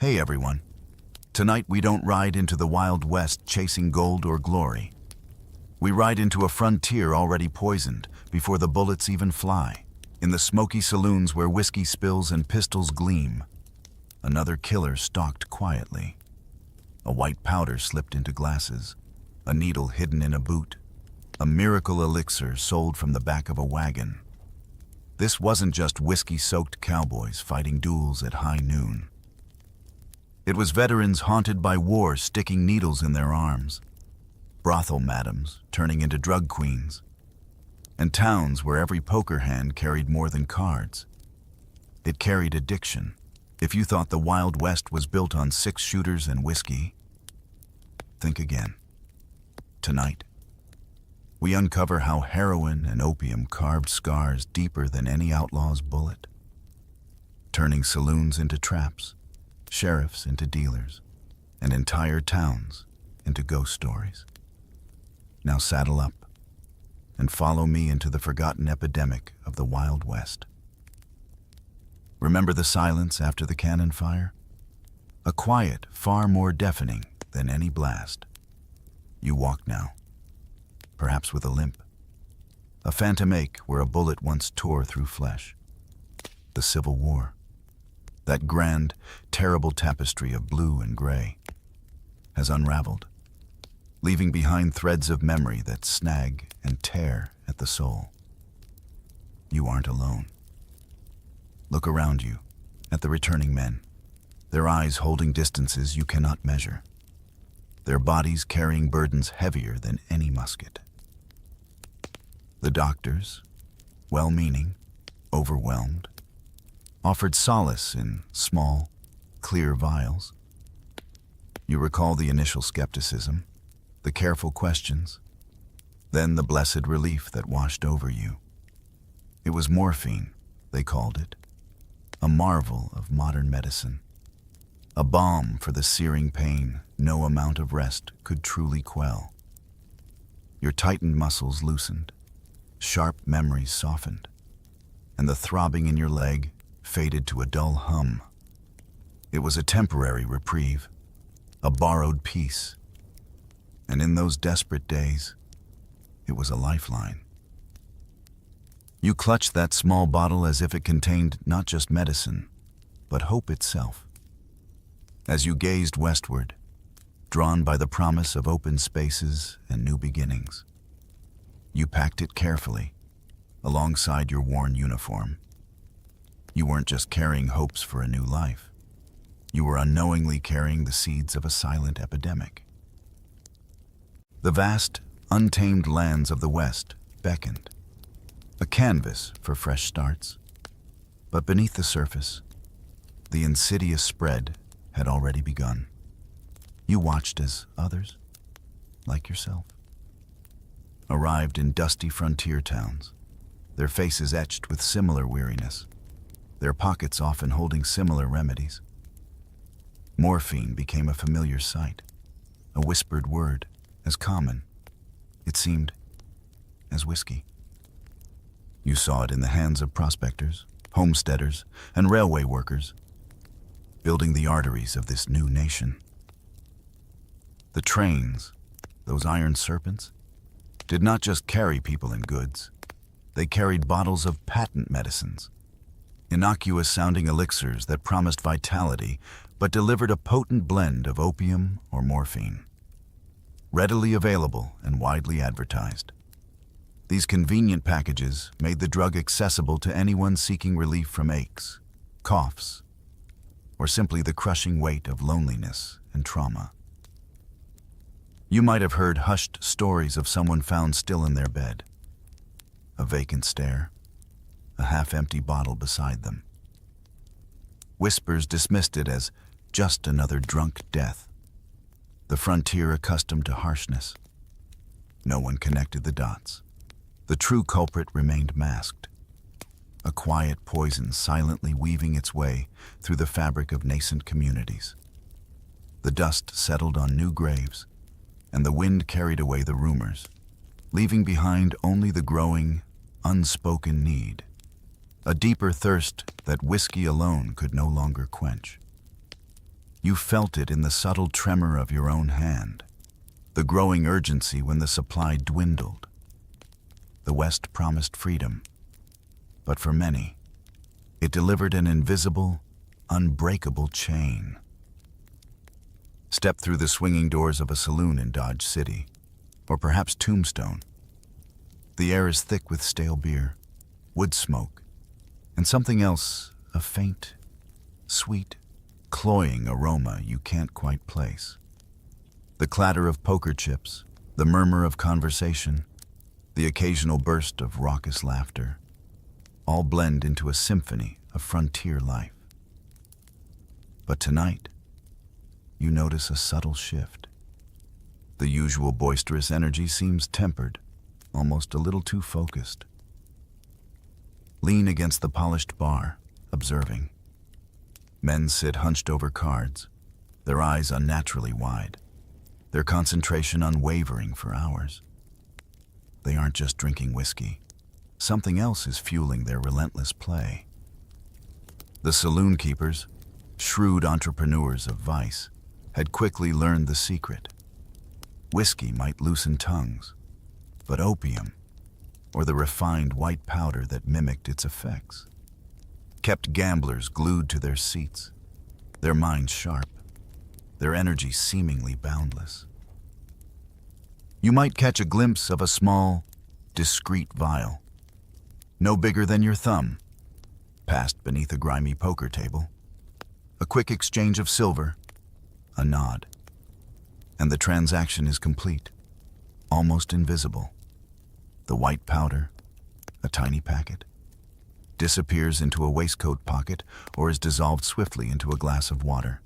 Hey everyone. Tonight we don't ride into the Wild West chasing gold or glory. We ride into a frontier already poisoned before the bullets even fly. In the smoky saloons where whiskey spills and pistols gleam, another killer stalked quietly. A white powder slipped into glasses, a needle hidden in a boot, a miracle elixir sold from the back of a wagon. This wasn't just whiskey-soaked cowboys fighting duels at high noon. It was veterans haunted by war sticking needles in their arms, brothel madams turning into drug queens, and towns where every poker hand carried more than cards. It carried addiction. If you thought the Wild West was built on six-shooters and whiskey, think again. Tonight, we uncover how heroin and opium carved scars deeper than any outlaw's bullet, turning saloons into traps, sheriffs into dealers, and entire towns into ghost stories. Now saddle up and follow me into the forgotten epidemic of the Wild West. Remember the silence after the cannon fire? A quiet far more deafening than any blast. You walk now, perhaps with a limp. A phantom ache where a bullet once tore through flesh. The Civil War. That grand, terrible tapestry of blue and gray has unraveled, leaving behind threads of memory that snag and tear at the soul. You aren't alone. Look around you, at the returning men, their eyes holding distances you cannot measure, their bodies carrying burdens heavier than any musket. The doctors, well-meaning, overwhelmed, offered solace in small, clear vials. You recall the initial skepticism, the careful questions, then the blessed relief that washed over you. It was morphine, they called it, a marvel of modern medicine, a balm for the searing pain no amount of rest could truly quell. Your tightened muscles loosened, sharp memories softened, and the throbbing in your leg faded to a dull hum. It was a temporary reprieve, a borrowed peace. And in those desperate days, it was a lifeline. You clutched that small bottle as if it contained not just medicine, but hope itself. As you gazed westward, drawn by the promise of open spaces and new beginnings, you packed it carefully, alongside your worn uniform. You weren't just carrying hopes for a new life. You were unknowingly carrying the seeds of a silent epidemic. The vast, untamed lands of the West beckoned, a canvas for fresh starts. But beneath the surface, the insidious spread had already begun. You watched as others, like yourself, arrived in dusty frontier towns, their faces etched with similar weariness, their pockets often holding similar remedies. Morphine became a familiar sight, a whispered word, as common, it seemed, as whiskey. You saw it in the hands of prospectors, homesteaders, and railway workers, building the arteries of this new nation. The trains, those iron serpents, did not just carry people and goods. They carried bottles of patent medicines, innocuous-sounding elixirs that promised vitality but delivered a potent blend of opium or morphine. Readily available and widely advertised, these convenient packages made the drug accessible to anyone seeking relief from aches, coughs, or simply the crushing weight of loneliness and trauma. You might have heard hushed stories of someone found still in their bed, a vacant stare, a half-empty bottle beside them. Whispers dismissed it as just another drunk death, the frontier accustomed to harshness. No one connected the dots. The true culprit remained masked, a quiet poison silently weaving its way through the fabric of nascent communities. The dust settled on new graves, and the wind carried away the rumors, leaving behind only the growing, unspoken need, a deeper thirst that whiskey alone could no longer quench. You felt it in the subtle tremor of your own hand, the growing urgency when the supply dwindled. The West promised freedom, but for many, it delivered an invisible, unbreakable chain. Step through the swinging doors of a saloon in Dodge City, or perhaps Tombstone. The air is thick with stale beer, wood smoke, and something else, a faint, sweet, cloying aroma you can't quite place. The clatter of poker chips, the murmur of conversation, the occasional burst of raucous laughter, all blend into a symphony of frontier life. But tonight, you notice a subtle shift. The usual boisterous energy seems tempered, almost a little too focused. Lean against the polished bar, observing. Men sit hunched over cards, their eyes unnaturally wide, their concentration unwavering for hours. They aren't just drinking whiskey. Something else is fueling their relentless play. The saloon keepers, shrewd entrepreneurs of vice, had quickly learned the secret. Whiskey might loosen tongues, but opium, or the refined white powder that mimicked its effects, kept gamblers glued to their seats, their minds sharp, their energy seemingly boundless. You might catch a glimpse of a small, discreet vial, no bigger than your thumb, passed beneath a grimy poker table. A quick exchange of silver, a nod, and the transaction is complete, almost invisible. The white powder, a tiny packet, disappears into a waistcoat pocket or is dissolved swiftly into a glass of water,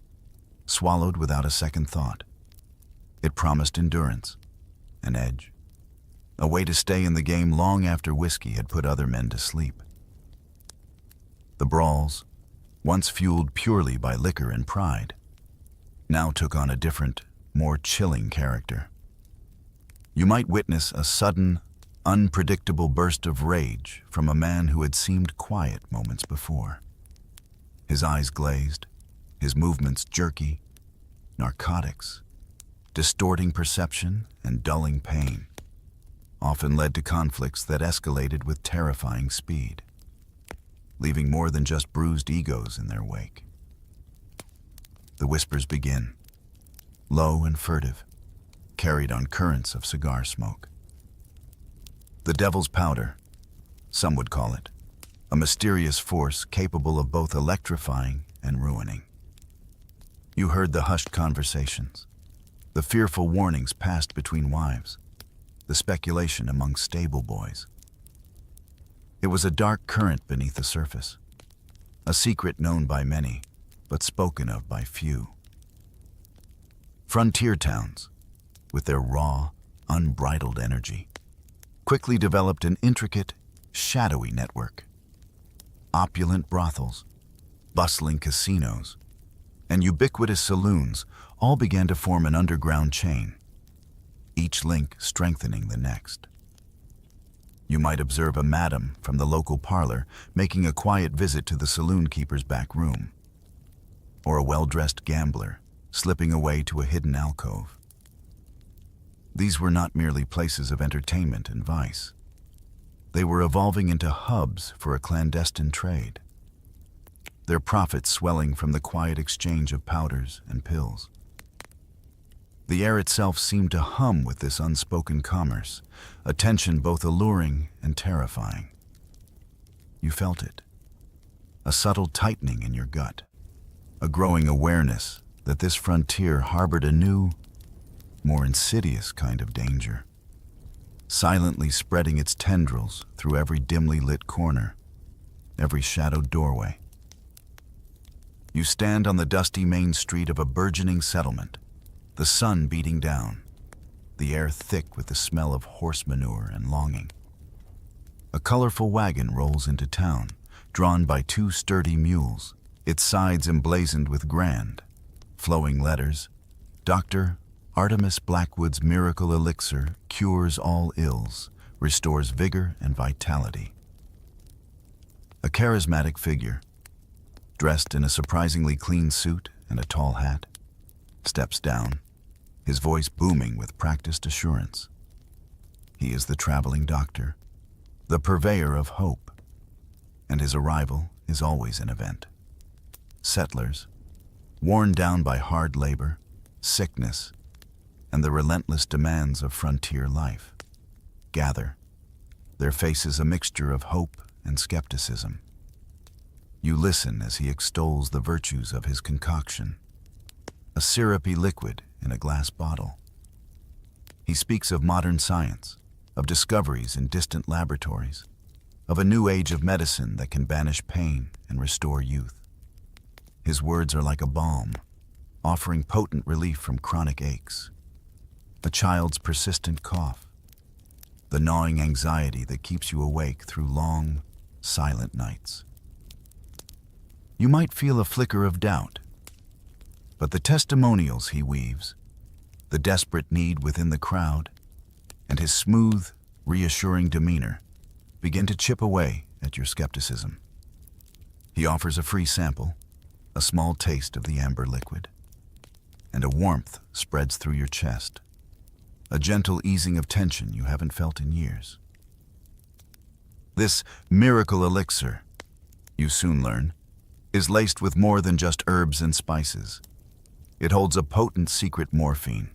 swallowed without a second thought. It promised endurance, an edge, a way to stay in the game long after whiskey had put other men to sleep. The brawls, once fueled purely by liquor and pride, now took on a different, more chilling character. You might witness a sudden, unpredictable burst of rage from a man who had seemed quiet moments before. His eyes glazed, his movements jerky, narcotics, distorting perception and dulling pain, often led to conflicts that escalated with terrifying speed, leaving more than just bruised egos in their wake. The whispers begin, low and furtive, carried on currents of cigar smoke. The devil's powder, some would call it, a mysterious force capable of both electrifying and ruining. You heard the hushed conversations, the fearful warnings passed between wives, the speculation among stable boys. It was a dark current beneath the surface, a secret known by many, but spoken of by few. Frontier towns, with their raw, unbridled energy, quickly developed an intricate, shadowy network. Opulent brothels, bustling casinos, and ubiquitous saloons all began to form an underground chain, each link strengthening the next. You might observe a madam from the local parlor making a quiet visit to the saloon keeper's back room, or a well-dressed gambler slipping away to a hidden alcove. These were not merely places of entertainment and vice. They were evolving into hubs for a clandestine trade, their profits swelling from the quiet exchange of powders and pills. The air itself seemed to hum with this unspoken commerce, a tension both alluring and terrifying. You felt it, a subtle tightening in your gut, a growing awareness that this frontier harbored a new, more insidious kind of danger, silently spreading its tendrils through every dimly lit corner, every shadowed doorway. You stand on the dusty main street of a burgeoning settlement, the sun beating down, the air thick with the smell of horse manure and longing. A colorful wagon rolls into town, drawn by two sturdy mules, its sides emblazoned with grand, flowing letters, Dr. Artemis Blackwood's miracle elixir cures all ills, restores vigor and vitality. A charismatic figure, dressed in a surprisingly clean suit and a tall hat, steps down, his voice booming with practiced assurance. He is the traveling doctor, the purveyor of hope, and his arrival is always an event. Settlers, worn down by hard labor, sickness, and the relentless demands of frontier life, gather, their faces a mixture of hope and skepticism. You listen as he extols the virtues of his concoction, a syrupy liquid in a glass bottle. He speaks of modern science, of discoveries in distant laboratories, of a new age of medicine that can banish pain and restore youth. His words are like a balm, offering potent relief from chronic aches, a child's persistent cough, the gnawing anxiety that keeps you awake through long, silent nights. You might feel a flicker of doubt, but the testimonials he weaves, the desperate need within the crowd, and his smooth, reassuring demeanor begin to chip away at your skepticism. He offers a free sample, a small taste of the amber liquid, and a warmth spreads through your chest, a gentle easing of tension you haven't felt in years. This miracle elixir, you soon learn, is laced with more than just herbs and spices. It holds a potent secret morphine,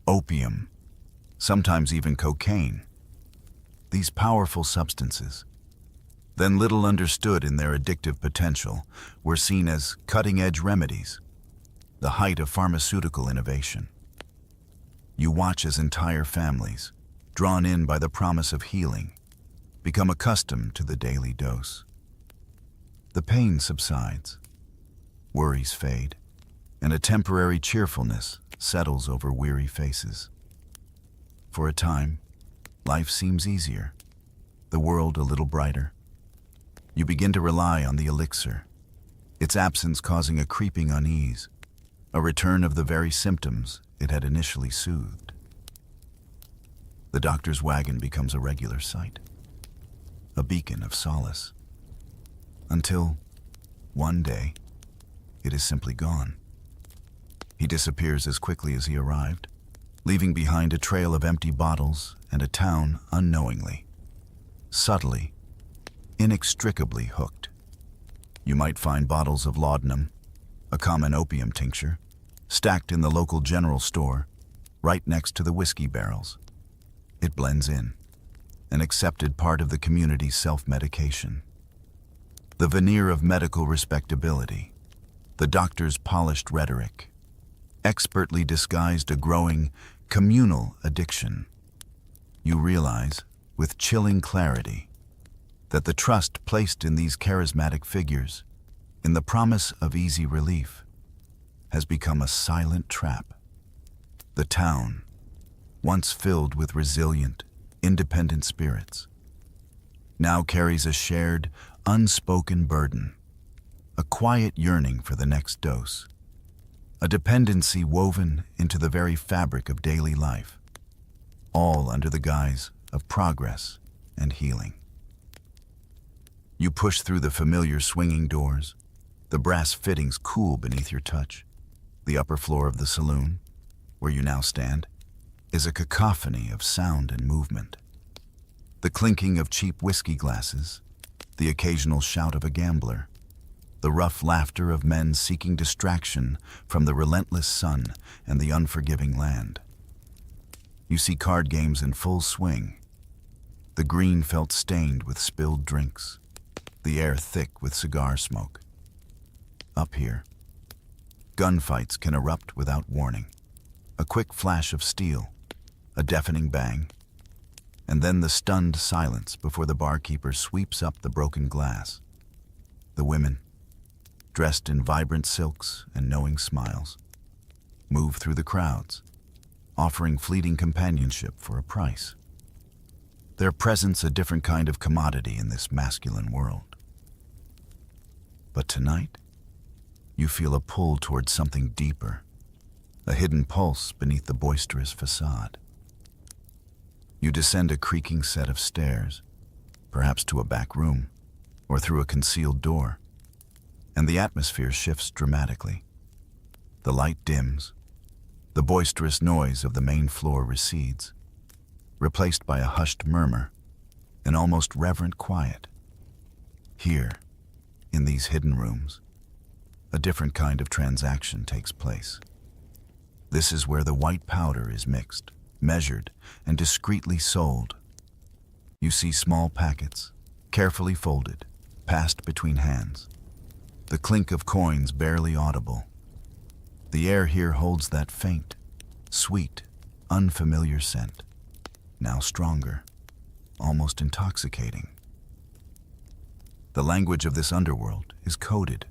opium, sometimes even cocaine. These powerful substances, then little understood in their addictive potential, were seen as cutting-edge remedies, the height of pharmaceutical innovation. You watch as entire families, drawn in by the promise of healing, become accustomed to the daily dose. The pain subsides, worries fade, and a temporary cheerfulness settles over weary faces. For a time, life seems easier, the world a little brighter. You begin to rely on the elixir, its absence causing a creeping unease, a return of the very symptoms it had initially soothed. The doctor's wagon becomes a regular sight, a beacon of solace, until, one day, it is simply gone. He disappears as quickly as he arrived, leaving behind a trail of empty bottles and a town unknowingly, subtly, inextricably hooked. You might find bottles of laudanum, a common opium tincture, stacked in the local general store, right next to the whiskey barrels. It blends in, an accepted part of the community's self-medication. The veneer of medical respectability, the doctor's polished rhetoric, expertly disguised a growing, communal addiction. You realize, with chilling clarity, that the trust placed in these charismatic figures, in the promise of easy relief, has become a silent trap. The town, once filled with resilient, independent spirits, now carries a shared, unspoken burden, a quiet yearning for the next dose, a dependency woven into the very fabric of daily life, all under the guise of progress and healing. You push through the familiar swinging doors, the brass fittings cool beneath your touch. The upper floor of the saloon, where you now stand, is a cacophony of sound and movement. The clinking of cheap whiskey glasses, the occasional shout of a gambler, the rough laughter of men seeking distraction from the relentless sun and the unforgiving land. You see card games in full swing, the green felt stained with spilled drinks, the air thick with cigar smoke. Up here, gunfights can erupt without warning. A quick flash of steel, a deafening bang, and then the stunned silence before the barkeeper sweeps up the broken glass. The women, dressed in vibrant silks and knowing smiles, move through the crowds, offering fleeting companionship for a price. Their presence a different kind of commodity in this masculine world. But tonight, you feel a pull towards something deeper, a hidden pulse beneath the boisterous facade. You descend a creaking set of stairs, perhaps to a back room, or through a concealed door, and the atmosphere shifts dramatically. The light dims. The boisterous noise of the main floor recedes, replaced by a hushed murmur, an almost reverent quiet. Here, in these hidden rooms, a different kind of transaction takes place. This is where the white powder is mixed, measured, and discreetly sold. You see small packets, carefully folded, passed between hands. The clink of coins barely audible. The air here holds that faint, sweet, unfamiliar scent, now stronger, almost intoxicating. The language of this underworld is coded,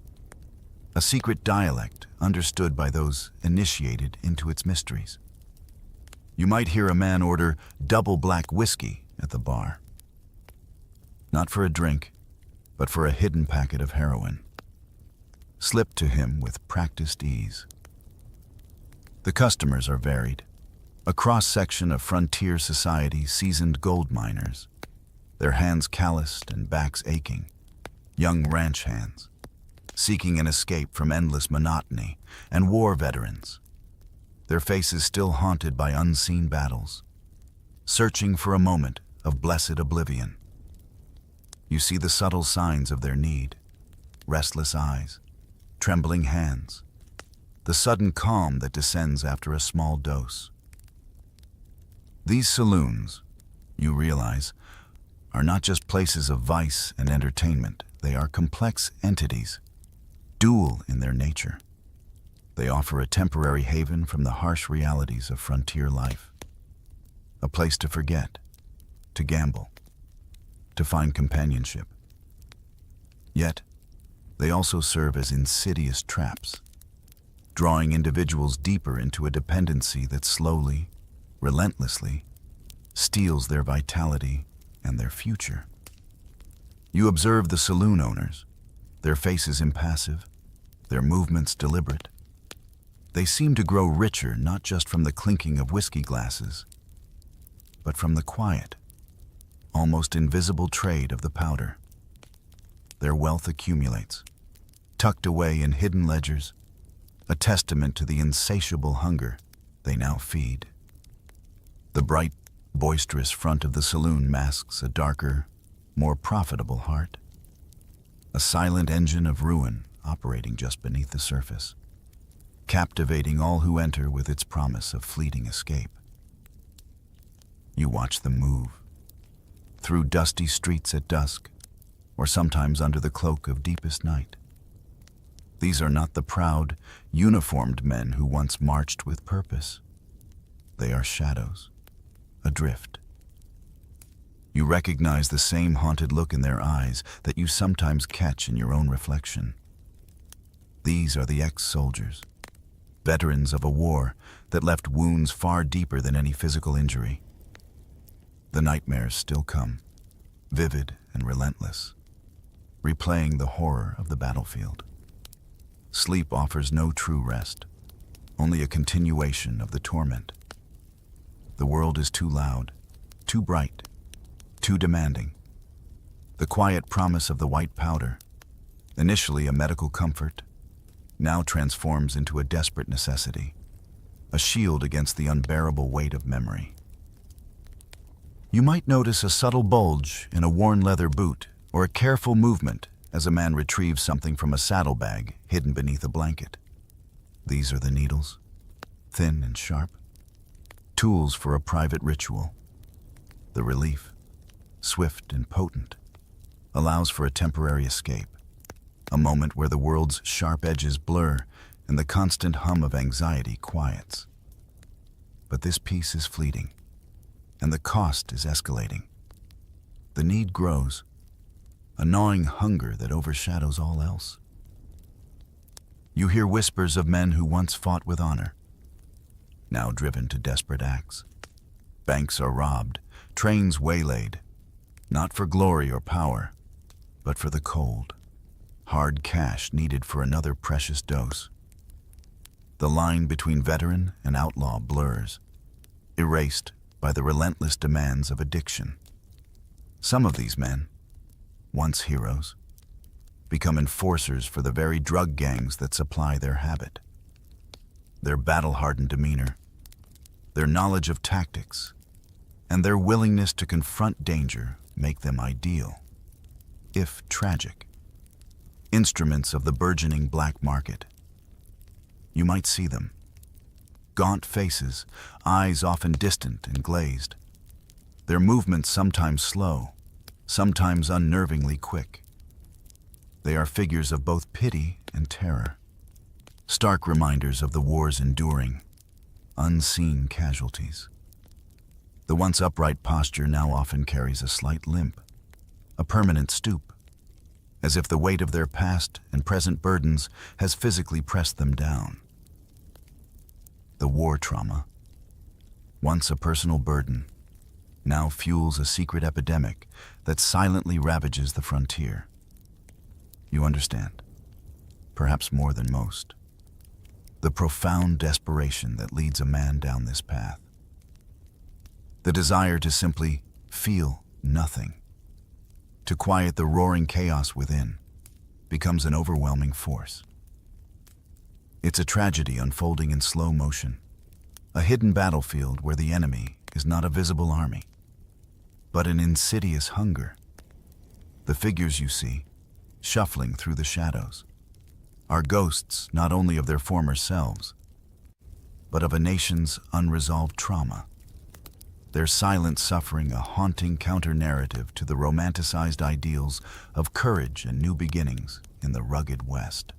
a secret dialect understood by those initiated into its mysteries. You might hear a man order double black whiskey at the bar. Not for a drink, but for a hidden packet of heroin, slipped to him with practiced ease. The customers are varied, a cross-section of frontier society seasoned gold miners, their hands calloused and backs aching, young ranch hands, seeking an escape from endless monotony, and war veterans, their faces still haunted by unseen battles, searching for a moment of blessed oblivion. You see the subtle signs of their need, restless eyes, trembling hands, the sudden calm that descends after a small dose. These saloons, you realize, are not just places of vice and entertainment. They are complex entities, dual in their nature. They offer a temporary haven from the harsh realities of frontier life, a place to forget, to gamble, to find companionship. Yet, they also serve as insidious traps, drawing individuals deeper into a dependency that slowly, relentlessly, steals their vitality and their future. You observe the saloon owners, their faces impassive, their movements deliberate. They seem to grow richer not just from the clinking of whiskey glasses, but from the quiet, almost invisible trade of the powder. Their wealth accumulates, tucked away in hidden ledgers, a testament to the insatiable hunger they now feed. The bright, boisterous front of the saloon masks a darker, more profitable heart, a silent engine of ruin operating just beneath the surface, captivating all who enter with its promise of fleeting escape. You watch them move, through dusty streets at dusk, or sometimes under the cloak of deepest night. These are not the proud, uniformed men who once marched with purpose. They are shadows, adrift. You recognize the same haunted look in their eyes that you sometimes catch in your own reflection. These are the ex-soldiers, veterans of a war that left wounds far deeper than any physical injury. The nightmares still come, vivid and relentless, replaying the horror of the battlefield. Sleep offers no true rest, only a continuation of the torment. The world is too loud, too bright, too demanding. The quiet promise of the white powder, initially a medical comfort, now transforms into a desperate necessity, a shield against the unbearable weight of memory. You might notice a subtle bulge in a worn leather boot or a careful movement as a man retrieves something from a saddlebag hidden beneath a blanket. These are the needles, thin and sharp, tools for a private ritual. The relief, swift and potent, allows for a temporary escape, a moment where the world's sharp edges blur and the constant hum of anxiety quiets. But this peace is fleeting, and the cost is escalating. The need grows, a gnawing hunger that overshadows all else. You hear whispers of men who once fought with honor, now driven to desperate acts. Banks are robbed, trains waylaid, not for glory or power, but for the cold, hard cash needed for another precious dose. The line between veteran and outlaw blurs, erased by the relentless demands of addiction. Some of these men, once heroes, become enforcers for the very drug gangs that supply their habit. their battle-hardened demeanor, their knowledge of tactics, and their willingness to confront danger make them ideal, if tragic, instruments of the burgeoning black market. You might see them. Gaunt faces, eyes often distant and glazed. Their movements sometimes slow, sometimes unnervingly quick. They are figures of both pity and terror, stark reminders of the war's enduring, unseen casualties. The once upright posture now often carries a slight limp, a permanent stoop, as if the weight of their past and present burdens has physically pressed them down. The war trauma, once a personal burden, now fuels a secret epidemic that silently ravages the frontier. You understand, perhaps more than most, the profound desperation that leads a man down this path. The desire to simply feel nothing, to quiet the roaring chaos within, becomes an overwhelming force. It's a tragedy unfolding in slow motion, a hidden battlefield where the enemy is not a visible army, but an insidious hunger. The figures you see, shuffling through the shadows, are ghosts not only of their former selves, but of a nation's unresolved trauma. Their silent suffering a haunting counter-narrative to the romanticized ideals of courage and new beginnings in the rugged West.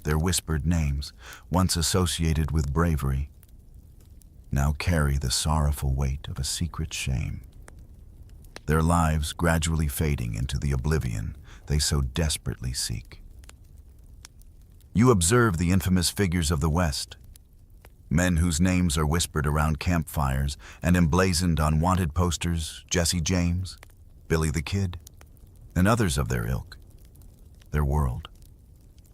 Their whispered names, once associated with bravery, now carry the sorrowful weight of a secret shame. Their lives gradually fading into the oblivion they so desperately seek. You observe the infamous figures of the West, men whose names are whispered around campfires and emblazoned on wanted posters: Jesse James, Billy the Kid, and others of their ilk. Their world,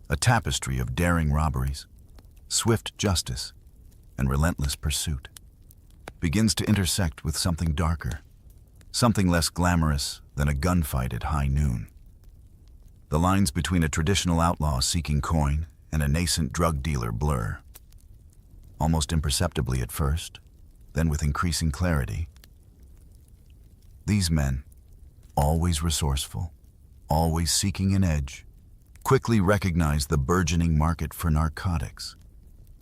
a tapestry of daring robberies, swift justice, and relentless pursuit, begins to intersect with something darker, something less glamorous than a gunfight at high noon. The lines between a traditional outlaw seeking coin and a nascent drug dealer blur, almost imperceptibly at first, then with increasing clarity. These men, always resourceful, always seeking an edge, quickly recognized the burgeoning market for narcotics.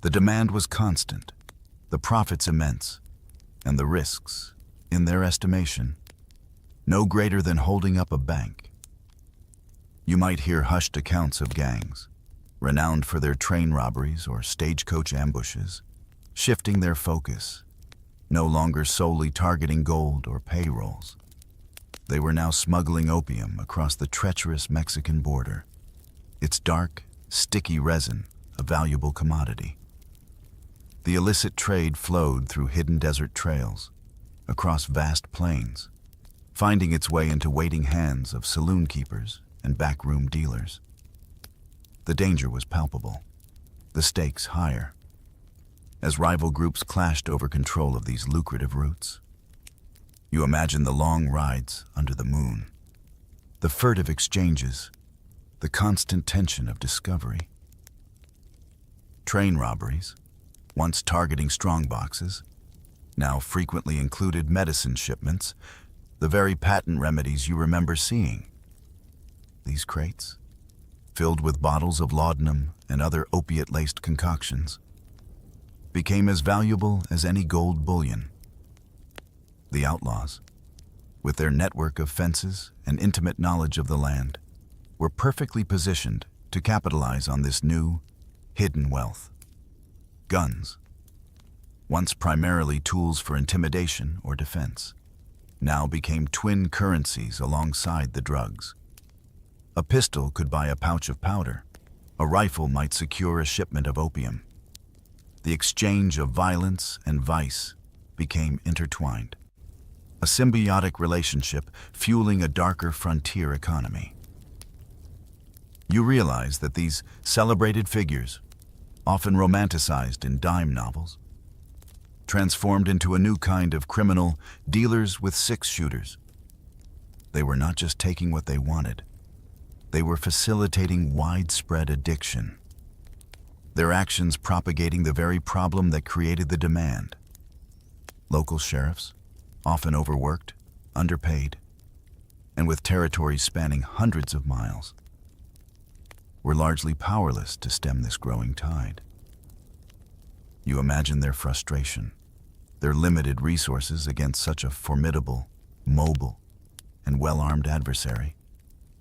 The demand was constant, the profits immense, and the risks, in their estimation, no greater than holding up a bank. You might hear hushed accounts of gangs, renowned for their train robberies or stagecoach ambushes, shifting their focus, no longer solely targeting gold or payrolls. They were now smuggling opium across the treacherous Mexican border, its dark, sticky resin a valuable commodity. The illicit trade flowed through hidden desert trails, across vast plains, finding its way into waiting hands of saloon keepers and backroom dealers. The danger was palpable, the stakes higher, as rival groups clashed over control of these lucrative routes. You imagine the long rides under the moon, the furtive exchanges, the constant tension of discovery. Train robberies, once targeting strongboxes, now frequently included medicine shipments, the very patent remedies you remember seeing. These crates, filled with bottles of laudanum and other opiate-laced concoctions, became as valuable as any gold bullion. The outlaws, with their network of fences and intimate knowledge of the land, were perfectly positioned to capitalize on this new, hidden wealth. Guns, once primarily tools for intimidation or defense, now became twin currencies alongside the drugs. A pistol could buy a pouch of powder. A rifle might secure a shipment of opium. The exchange of violence and vice became intertwined, a symbiotic relationship fueling a darker frontier economy. You realize that these celebrated figures, often romanticized in dime novels, transformed into a new kind of criminal dealers with six-shooters. They were not just taking what they wanted, they were facilitating widespread addiction. their actions propagating the very problem that created the demand. Local sheriffs, often overworked, underpaid, and with territories spanning hundreds of miles, were largely powerless to stem this growing tide. You imagine their frustration, their limited resources against such a formidable, mobile, and well-armed adversary.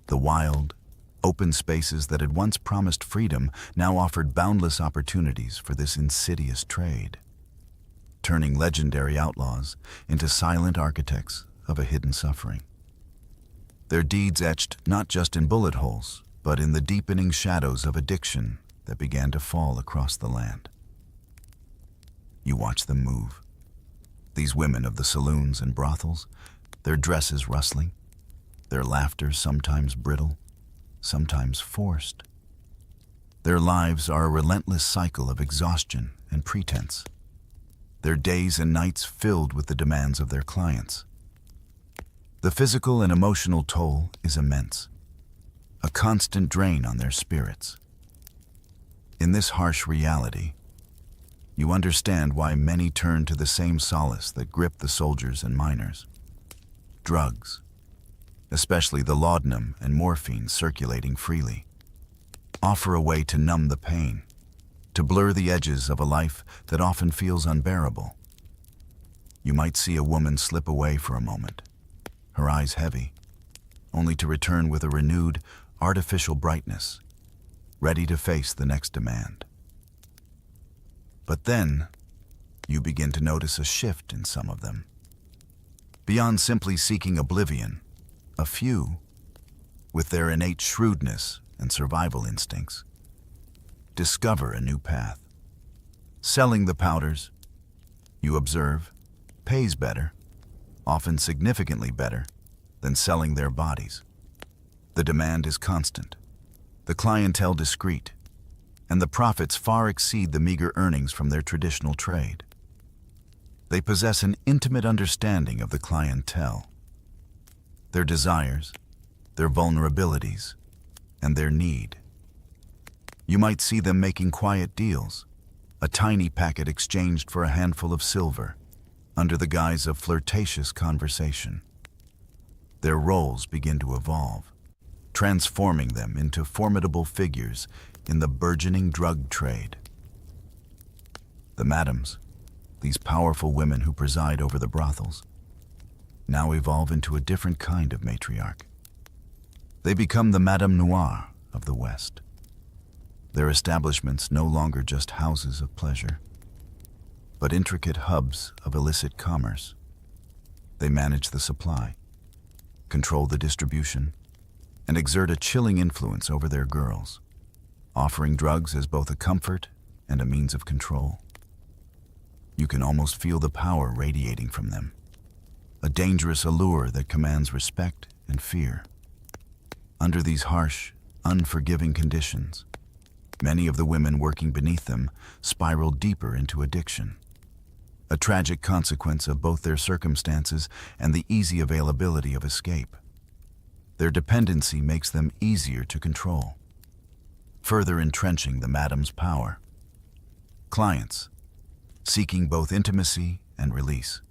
The wild, open spaces that had once promised freedom now offered boundless opportunities for this insidious trade, turning legendary outlaws into silent architects of a hidden suffering. Their deeds etched not just in bullet holes, but in the deepening shadows of addiction that began to fall across the land. You watch them move. These women of the saloons and brothels, their dresses rustling, their laughter sometimes brittle, sometimes forced. Their lives are a relentless cycle of exhaustion and pretense, their days and nights filled with the demands of their clients. The physical and emotional toll is immense, a constant drain on their spirits. In this harsh reality, you understand why many turn to the same solace that gripped the soldiers and miners: drugs, especially the laudanum and morphine circulating freely, offer a way to numb the pain, to blur the edges of a life that often feels unbearable. You might see a woman slip away for a moment, her eyes heavy, only to return with a renewed, artificial brightness, ready to face the next demand. But then, you begin to notice a shift in some of them. Beyond simply seeking oblivion, a few, with their innate shrewdness and survival instincts, discover a new path. Selling the powders, you observe, pays better, often significantly better, than selling their bodies. The demand is constant, the clientele discreet, and the profits far exceed the meager earnings from their traditional trade. They possess an intimate understanding of the clientele, their desires, their vulnerabilities, and their need. You might see them making quiet deals, a tiny packet exchanged for a handful of silver, under the guise of flirtatious conversation. Their roles begin to evolve, transforming them into formidable figures in the burgeoning drug trade. The madams, these powerful women who preside over the brothels, now evolve into a different kind of matriarch. They become the Madame Noire of the West. Their establishments no longer just houses of pleasure, but intricate hubs of illicit commerce. They manage the supply, control the distribution, and exert a chilling influence over their girls, offering drugs as both a comfort and a means of control. You can almost feel the power radiating from them, a dangerous allure that commands respect and fear. Under these harsh, unforgiving conditions, many of the women working beneath them spiral deeper into addiction, a tragic consequence of both their circumstances and the easy availability of escape. Their dependency makes them easier to control, further entrenching the madam's power. Clients, seeking both intimacy and release,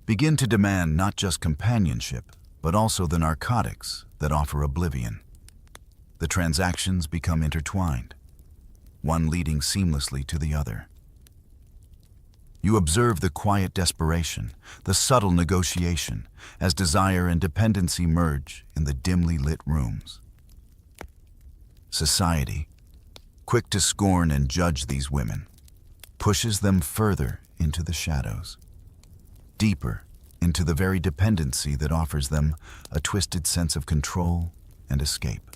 begin to demand not just companionship, but also the narcotics that offer oblivion. The transactions become intertwined, one leading seamlessly to the other. You observe the quiet desperation, the subtle negotiation, as desire and dependency merge in the dimly lit rooms. Society, quick to scorn and judge these women, pushes them further into the shadows, deeper into the very dependency that offers them a twisted sense of control and escape.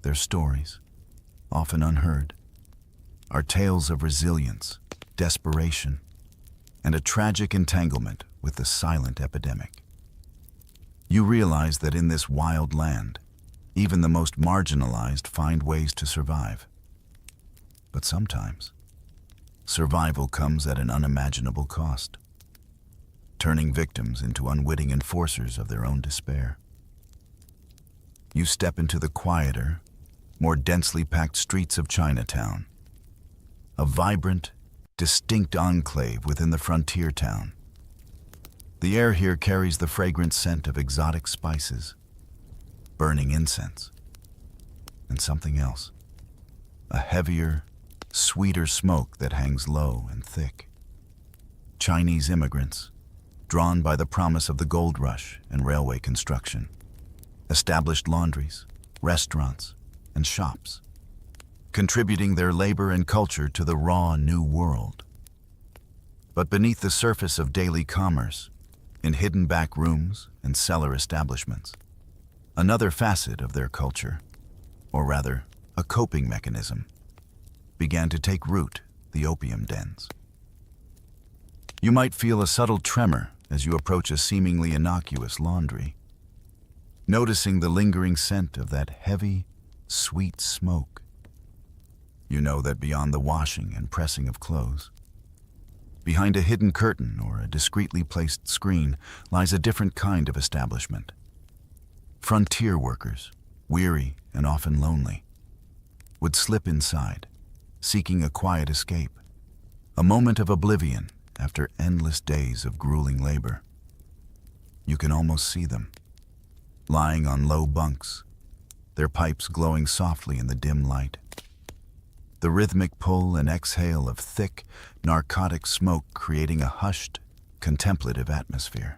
Their stories, often unheard, are tales of resilience, desperation, and a tragic entanglement with the silent epidemic. You realize that in this wild land, even the most marginalized find ways to survive. But sometimes, survival comes at an unimaginable cost, turning victims into unwitting enforcers of their own despair. You step into the quieter, more densely packed streets of Chinatown, a vibrant, distinct enclave within the frontier town. The air here carries the fragrant scent of exotic spices, burning incense, and something else, a heavier, sweeter smoke that hangs low and thick. Chinese immigrants, drawn by the promise of the gold rush and railway construction, established laundries, restaurants, and shops, contributing their labor and culture to the raw new world. But beneath the surface of daily commerce, in hidden back rooms and cellar establishments, another facet of their culture, or rather, a coping mechanism, began to take root: the opium dens. You might feel a subtle tremor as you approach a seemingly innocuous laundry, noticing the lingering scent of that heavy, sweet smoke. You know that beyond the washing and pressing of clothes, behind a hidden curtain or a discreetly placed screen, lies a different kind of establishment. Frontier workers, weary and often lonely, would slip inside, seeking a quiet escape, a moment of oblivion after endless days of grueling labor. You can almost see them, lying on low bunks, their pipes glowing softly in the dim light. The rhythmic pull and exhale of thick, narcotic smoke creating a hushed, contemplative atmosphere.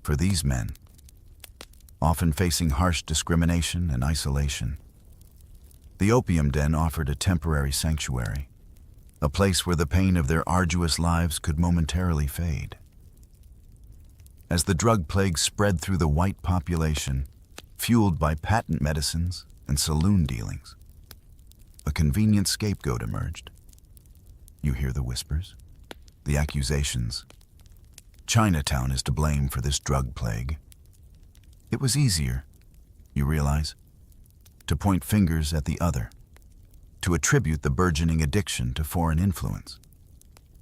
For these men, often facing harsh discrimination and isolation, the opium den offered a temporary sanctuary, a place where the pain of their arduous lives could momentarily fade. As the drug plague spread through the white population, fueled by patent medicines and saloon dealings, a convenient scapegoat emerged. You hear the whispers, the accusations. Chinatown is to blame for this drug plague. It was easier, you realize, to point fingers at the other, to attribute the burgeoning addiction to foreign influence,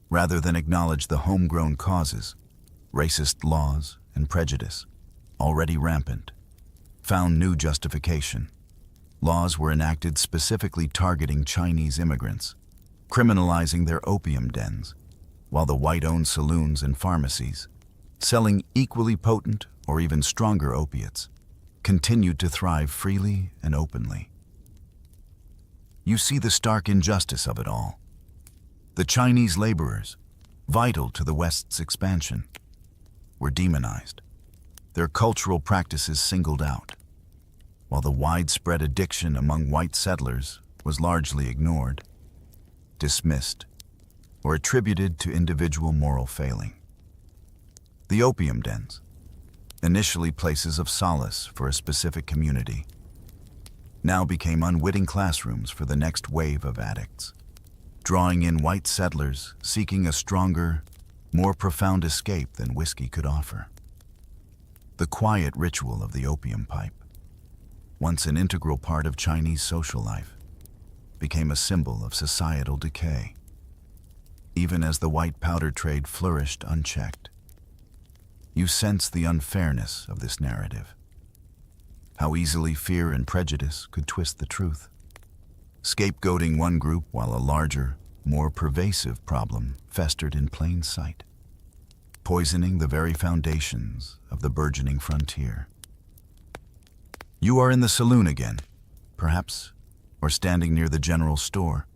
rather than acknowledge the homegrown causes. Racist laws and prejudice, already rampant, found new justification. Laws were enacted specifically targeting Chinese immigrants, criminalizing their opium dens, while the white-owned saloons and pharmacies, selling equally potent or even stronger opiates, continued to thrive freely and openly. You see the stark injustice of it all. The Chinese laborers, vital to the West's expansion, were demonized, their cultural practices singled out, while the widespread addiction among white settlers was largely ignored, dismissed, or attributed to individual moral failing. The opium dens, initially places of solace for a specific community, now became unwitting classrooms for the next wave of addicts, drawing in white settlers seeking a stronger, more profound escape than whiskey could offer. The quiet ritual of the opium pipe, once an integral part of Chinese social life, became a symbol of societal decay, even as the white powder trade flourished unchecked. You sense the unfairness of this narrative, how easily fear and prejudice could twist the truth, scapegoating one group while a larger, more pervasive problem festered in plain sight, poisoning the very foundations of the burgeoning frontier. You are in the saloon again, perhaps, or standing near the general store,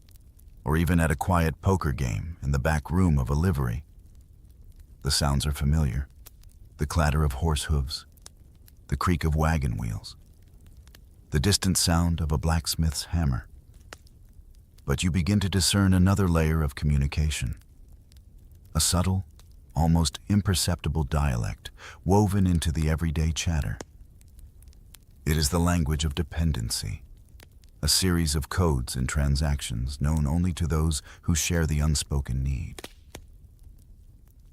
or even at a quiet poker game in the back room of a livery. The sounds are familiar: the clatter of horse hooves, the creak of wagon wheels, the distant sound of a blacksmith's hammer. But you begin to discern another layer of communication, a subtle, almost imperceptible dialect woven into the everyday chatter. It is the language of dependency, a series of codes and transactions known only to those who share the unspoken need.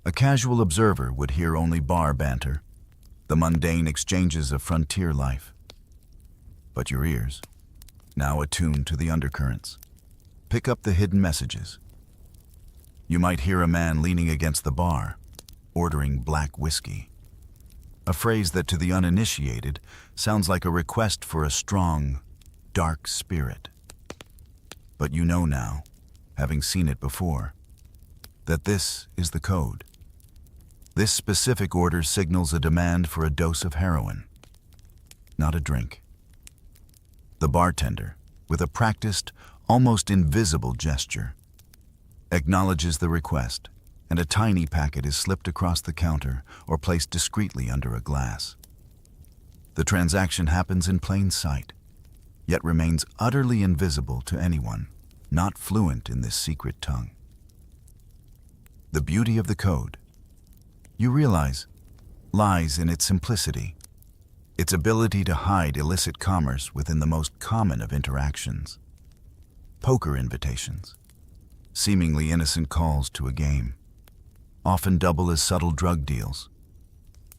A casual observer would hear only bar banter, the mundane exchanges of frontier life. But your ears, now attuned to the undercurrents, pick up the hidden messages. You might hear a man leaning against the bar, ordering black whiskey, a phrase that to the uninitiated sounds like a request for a strong, dark spirit. But you know now, having seen it before, that this is the code. This specific order signals a demand for a dose of heroin, not a drink. The bartender, with a practiced, almost invisible gesture, acknowledges the request, and a tiny packet is slipped across the counter or placed discreetly under a glass. The transaction happens in plain sight, yet remains utterly invisible to anyone not fluent in this secret tongue. The beauty of the code, you realize, lies in its simplicity, its ability to hide illicit commerce within the most common of interactions. Poker invitations, seemingly innocent calls to a game, often double as subtle drug deals.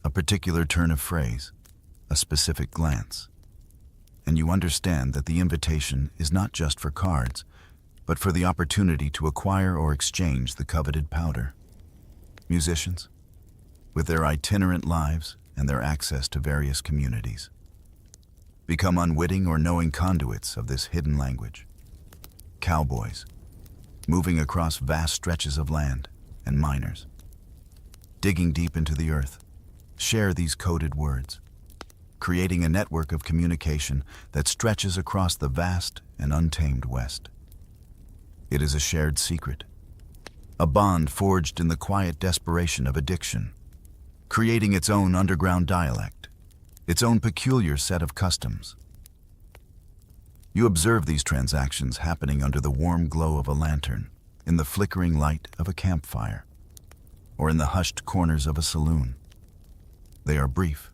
A particular turn of phrase, a specific glance, and you understand that the invitation is not just for cards, but for the opportunity to acquire or exchange the coveted powder. Musicians, with their itinerant lives and their access to various communities, become unwitting or knowing conduits of this hidden language. Cowboys, moving across vast stretches of land, and miners, digging deep into the earth, share these coded words, creating a network of communication that stretches across the vast and untamed West. It is a shared secret, a bond forged in the quiet desperation of addiction, creating its own underground dialect, its own peculiar set of customs. You observe these transactions happening under the warm glow of a lantern, in the flickering light of a campfire, or in the hushed corners of a saloon. They are brief,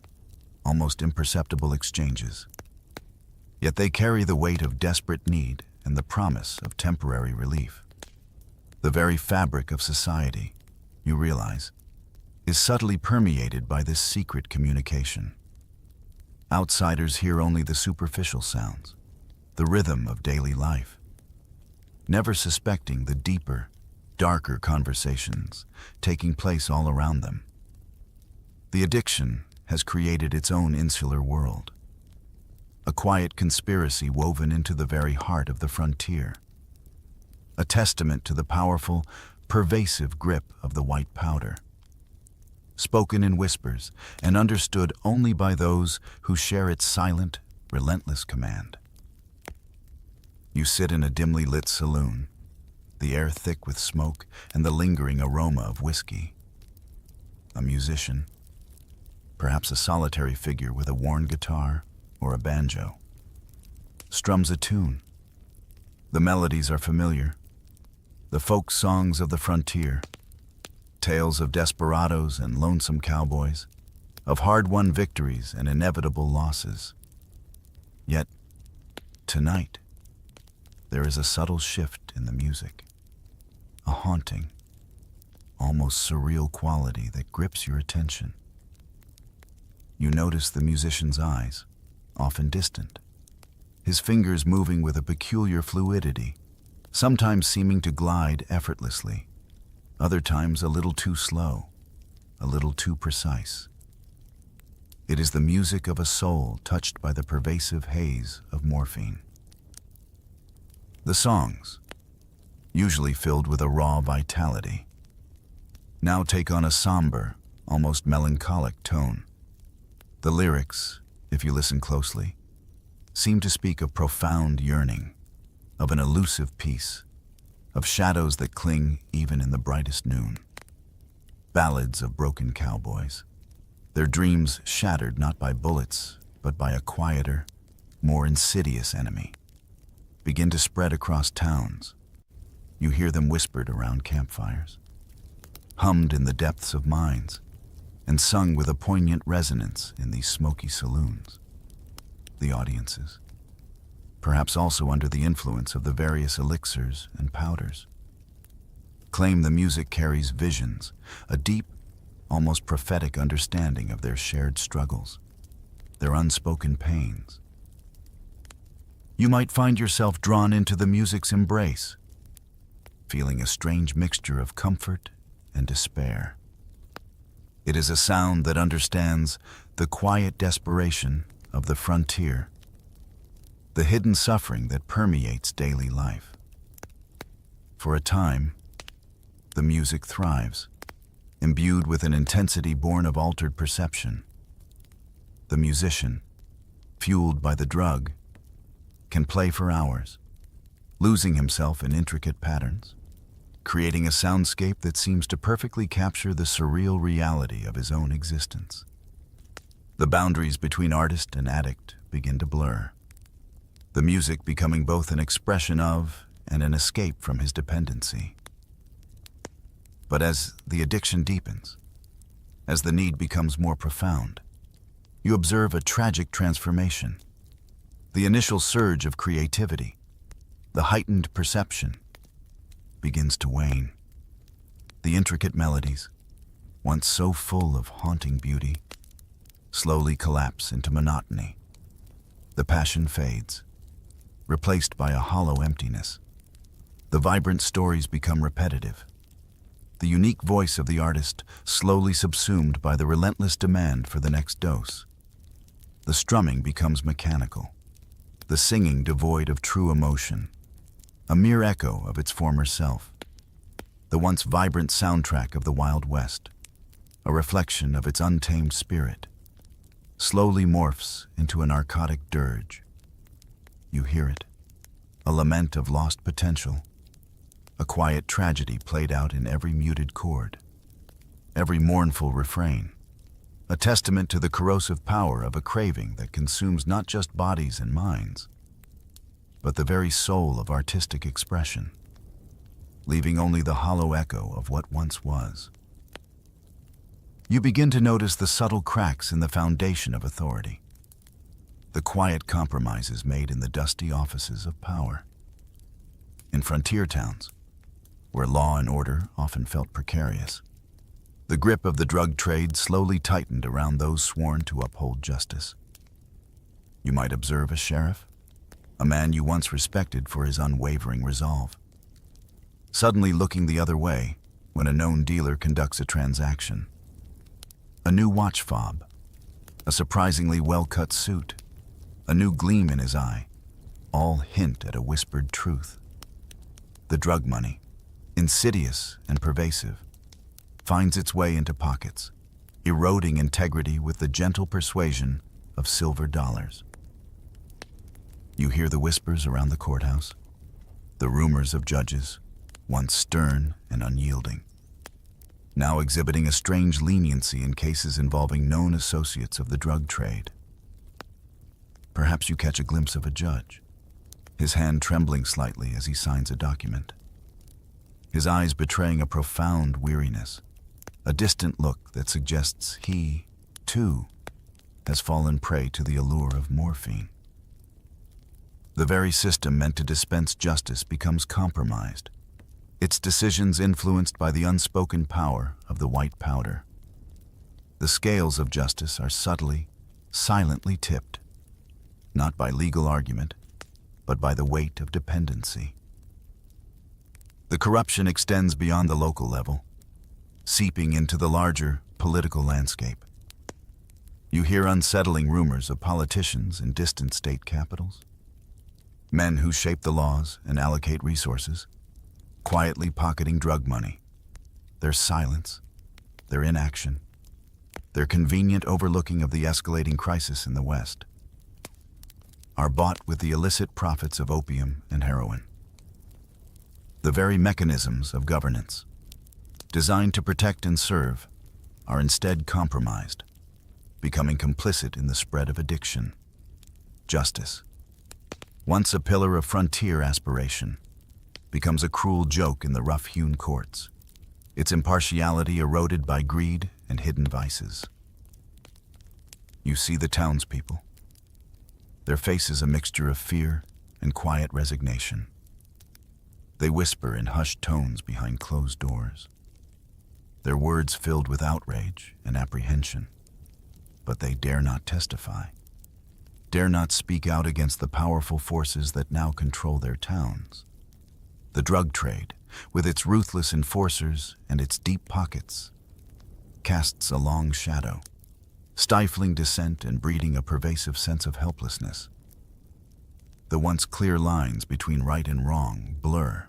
almost imperceptible exchanges, yet they carry the weight of desperate need and the promise of temporary relief. The very fabric of society, you realize, is subtly permeated by this secret communication. Outsiders hear only the superficial sounds, the rhythm of daily life, never suspecting the deeper, darker conversations taking place all around them. The addiction has created its own insular world, a quiet conspiracy woven into the very heart of the frontier, a testament to the powerful, pervasive grip of the white powder, spoken in whispers and understood only by those who share its silent, relentless command. You sit in a dimly lit saloon, the air thick with smoke and the lingering aroma of whiskey. A musician, perhaps a solitary figure with a worn guitar or a banjo, strums a tune. The melodies are familiar, the folk songs of the frontier, tales of desperados and lonesome cowboys, of hard-won victories and inevitable losses. Yet, tonight, there is a subtle shift in the music, a haunting, almost surreal quality that grips your attention. You notice the musician's eyes, often distant, his fingers moving with a peculiar fluidity, sometimes seeming to glide effortlessly, other times a little too slow, a little too precise. It is the music of a soul touched by the pervasive haze of morphine. The songs, usually filled with a raw vitality, now take on a somber, almost melancholic tone. The lyrics, if you listen closely, seem to speak of profound yearning, of an elusive peace, of shadows that cling even in the brightest noon. Ballads of broken cowboys, their dreams shattered not by bullets, but by a quieter, more insidious enemy, begin to spread across towns. You hear them whispered around campfires, hummed in the depths of minds, and sung with a poignant resonance in these smoky saloons. The audiences, perhaps also under the influence of the various elixirs and powders, claim the music carries visions, a deep, almost prophetic understanding of their shared struggles, their unspoken pains. You might find yourself drawn into the music's embrace, feeling a strange mixture of comfort and despair. It is a sound that understands the quiet desperation of the frontier, the hidden suffering that permeates daily life. For a time, the music thrives, imbued with an intensity born of altered perception. The musician, fueled by the drug, can play for hours, losing himself in intricate patterns, creating a soundscape that seems to perfectly capture the surreal reality of his own existence. The boundaries between artist and addict begin to blur, the music becoming both an expression of and an escape from his dependency. But as the addiction deepens, as the need becomes more profound, you observe a tragic transformation. The initial surge of creativity, the heightened perception, begins to wane. The intricate melodies, once so full of haunting beauty, slowly collapse into monotony. The passion fades, replaced by a hollow emptiness. The vibrant stories become repetitive, the unique voice of the artist slowly subsumed by the relentless demand for the next dose. The strumming becomes mechanical, the singing devoid of true emotion, a mere echo of its former self. The once vibrant soundtrack of the Wild West, a reflection of its untamed spirit, slowly morphs into a narcotic dirge. You hear it, a lament of lost potential, a quiet tragedy played out in every muted chord, every mournful refrain, a testament to the corrosive power of a craving that consumes not just bodies and minds, but the very soul of artistic expression, leaving only the hollow echo of what once was. You begin to notice the subtle cracks in the foundation of authority, the quiet compromises made in the dusty offices of power. In frontier towns, where law and order often felt precarious, the grip of the drug trade slowly tightened around those sworn to uphold justice. You might observe a sheriff, a man you once respected for his unwavering resolve, suddenly looking the other way when a known dealer conducts a transaction. A new watch fob, a surprisingly well-cut suit, a new gleam in his eye, all hint at a whispered truth. The drug money, insidious and pervasive, finds its way into pockets, eroding integrity with the gentle persuasion of silver dollars. You hear the whispers around the courthouse, the rumors of judges, once stern and unyielding, now exhibiting a strange leniency in cases involving known associates of the drug trade. Perhaps you catch a glimpse of a judge, his hand trembling slightly as he signs a document, his eyes betraying a profound weariness, a distant look that suggests he, too, has fallen prey to the allure of morphine. The very system meant to dispense justice becomes compromised, its decisions influenced by the unspoken power of the white powder. The scales of justice are subtly, silently tipped, not by legal argument, but by the weight of dependency. The corruption extends beyond the local level, seeping into the larger political landscape. You hear unsettling rumors of politicians in distant state capitals, men who shape the laws and allocate resources, quietly pocketing drug money. Their silence, their inaction, their convenient overlooking of the escalating crisis in the West, are bought with the illicit profits of opium and heroin. The very mechanisms of governance, designed to protect and serve, are instead compromised, becoming complicit in the spread of addiction. Justice, once a pillar of frontier aspiration, becomes a cruel joke in the rough-hewn courts, its impartiality eroded by greed and hidden vices. You see the townspeople, their faces a mixture of fear and quiet resignation. They whisper in hushed tones behind closed doors, their words filled with outrage and apprehension, but they dare not testify, dare not speak out against the powerful forces that now control their towns. The drug trade, with its ruthless enforcers and its deep pockets, casts a long shadow, stifling dissent and breeding a pervasive sense of helplessness. The once clear lines between right and wrong blur,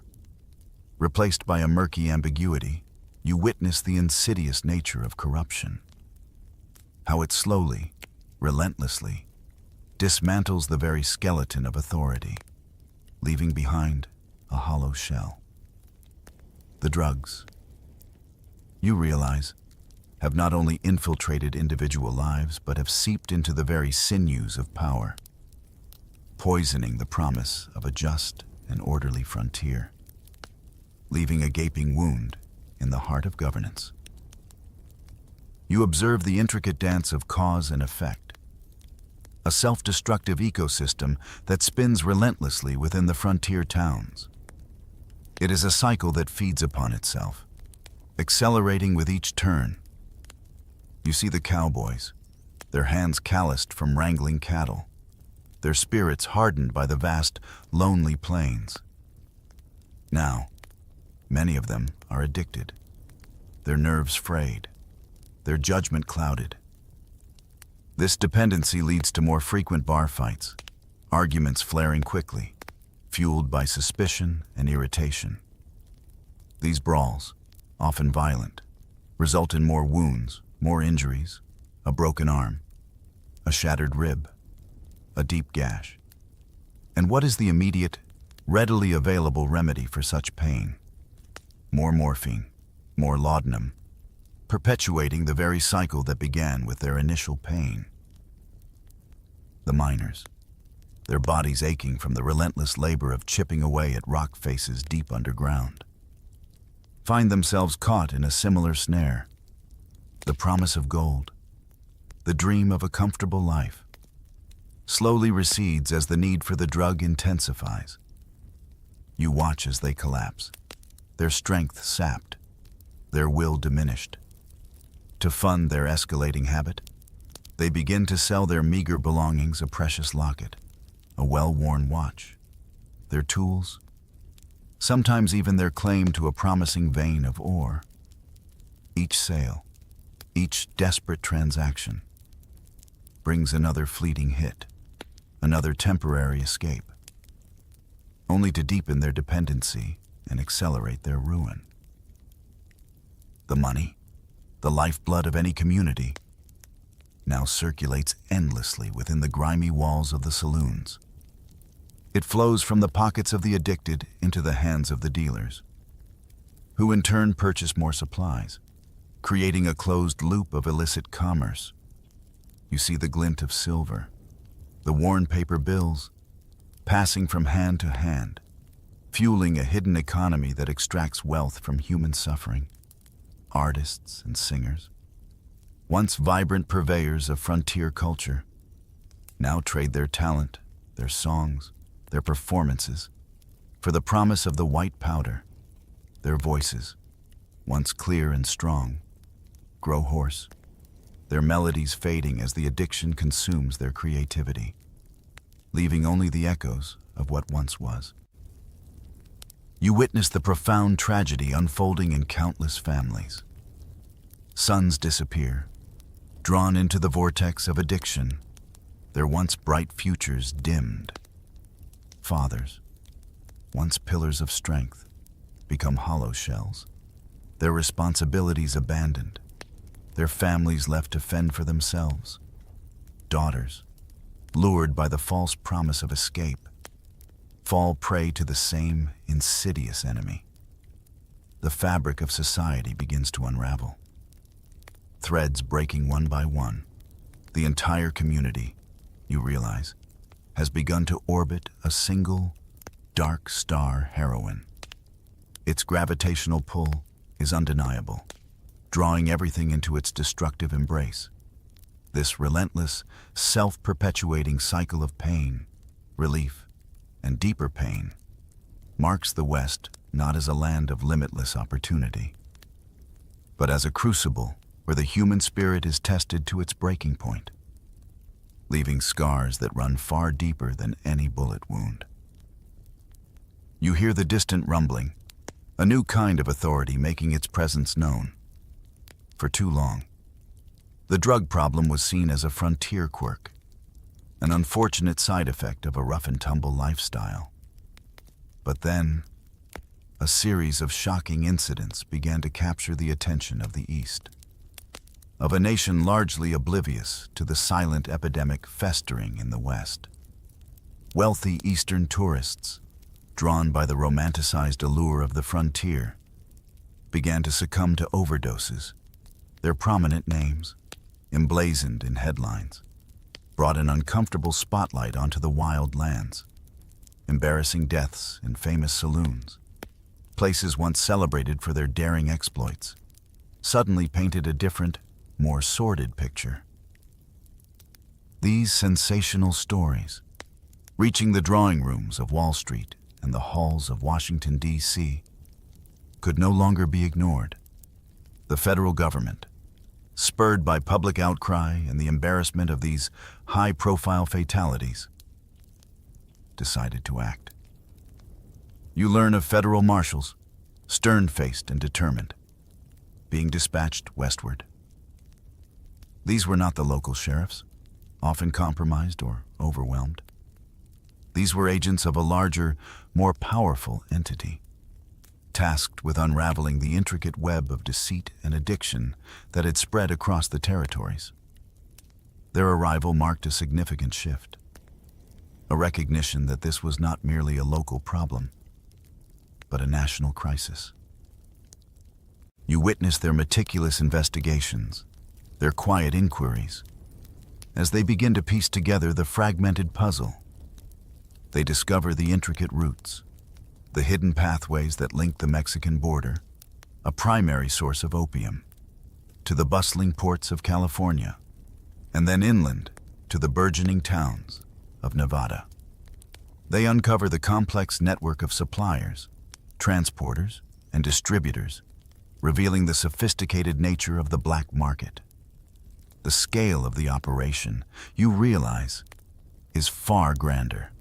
Replaced by a murky ambiguity, you witness the insidious nature of corruption. How it slowly, relentlessly, dismantles the very skeleton of authority, leaving behind a hollow shell. The drugs, you realize, have not only infiltrated individual lives, but have seeped into the very sinews of power, poisoning the promise of a just and orderly frontier, leaving a gaping wound in the heart of governance. You observe the intricate dance of cause and effect, a self-destructive ecosystem that spins relentlessly within the frontier towns. It is a cycle that feeds upon itself, accelerating with each turn. You see the cowboys, their hands calloused from wrangling cattle, their spirits hardened by the vast, lonely plains. Now, many of them are addicted, their nerves frayed, their judgment clouded. This dependency leads to more frequent bar fights, arguments flaring quickly, fueled by suspicion and irritation. These brawls, often violent, result in more wounds, more injuries, a broken arm, a shattered rib, a deep gash. And what is the immediate, readily available remedy for such pain? More morphine, more laudanum, perpetuating the very cycle that began with their initial pain. The miners, their bodies aching from the relentless labor of chipping away at rock faces deep underground, find themselves caught in a similar snare. The promise of gold, the dream of a comfortable life, slowly recedes as the need for the drug intensifies. You watch as they collapse, their strength sapped, their will diminished. To fund their escalating habit, they begin to sell their meager belongings, a precious locket, a well-worn watch, their tools, sometimes even their claim to a promising vein of ore. Each sale, each desperate transaction, brings another fleeting hit, another temporary escape, only to deepen their dependency and accelerate their ruin. The money, the lifeblood of any community, now circulates endlessly within the grimy walls of the saloons. It flows from the pockets of the addicted into the hands of the dealers, who in turn purchase more supplies, creating a closed loop of illicit commerce. You see the glint of silver, the worn paper bills, passing from hand to hand, fueling a hidden economy that extracts wealth from human suffering. Artists and singers, once vibrant purveyors of frontier culture, now trade their talent, their songs, their performances, for the promise of the white powder. Their voices, once clear and strong, grow hoarse, their melodies fading as the addiction consumes their creativity, leaving only the echoes of what once was. You witness the profound tragedy unfolding in countless families. Sons disappear, drawn into the vortex of addiction, their once bright futures dimmed. Fathers, once pillars of strength, become hollow shells, their responsibilities abandoned, their families left to fend for themselves. Daughters, lured by the false promise of escape, fall prey to the same insidious enemy. The fabric of society begins to unravel. Threads breaking one by one, the entire community, you realize, has begun to orbit a single, dark star heroin. Its gravitational pull is undeniable, drawing everything into its destructive embrace. This relentless, self-perpetuating cycle of pain, relief, and deeper pain marks the West not as a land of limitless opportunity, but as a crucible where the human spirit is tested to its breaking point, leaving scars that run far deeper than any bullet wound. You hear the distant rumbling, a new kind of authority making its presence known. For too long, the drug problem was seen as a frontier quirk, an unfortunate side effect of a rough-and-tumble lifestyle. But then, a series of shocking incidents began to capture the attention of the East, of a nation largely oblivious to the silent epidemic festering in the West. Wealthy Eastern tourists, drawn by the romanticized allure of the frontier, began to succumb to overdoses. Their prominent names, emblazoned in headlines, brought an uncomfortable spotlight onto the wild lands. Embarrassing deaths in famous saloons, places once celebrated for their daring exploits, suddenly painted a different, more sordid picture. These sensational stories, reaching the drawing rooms of Wall Street and the halls of Washington, D.C., could no longer be ignored. The federal government, spurred by public outcry and the embarrassment of these high-profile fatalities, decided to act. You learn of federal marshals, stern-faced and determined, being dispatched westward. These were not the local sheriffs, often compromised or overwhelmed. These were agents of a larger, more powerful entity, tasked with unraveling the intricate web of deceit and addiction that had spread across the territories. Their arrival marked a significant shift, a recognition that this was not merely a local problem, but a national crisis. You witnessed their meticulous investigations, their quiet inquiries, as they begin to piece together the fragmented puzzle. They discover the intricate routes, the hidden pathways that link the Mexican border, a primary source of opium, to the bustling ports of California, and then inland to the burgeoning towns of Nevada. They uncover the complex network of suppliers, transporters, and distributors, revealing the sophisticated nature of the black market. The scale of the operation, you realize, is far grander,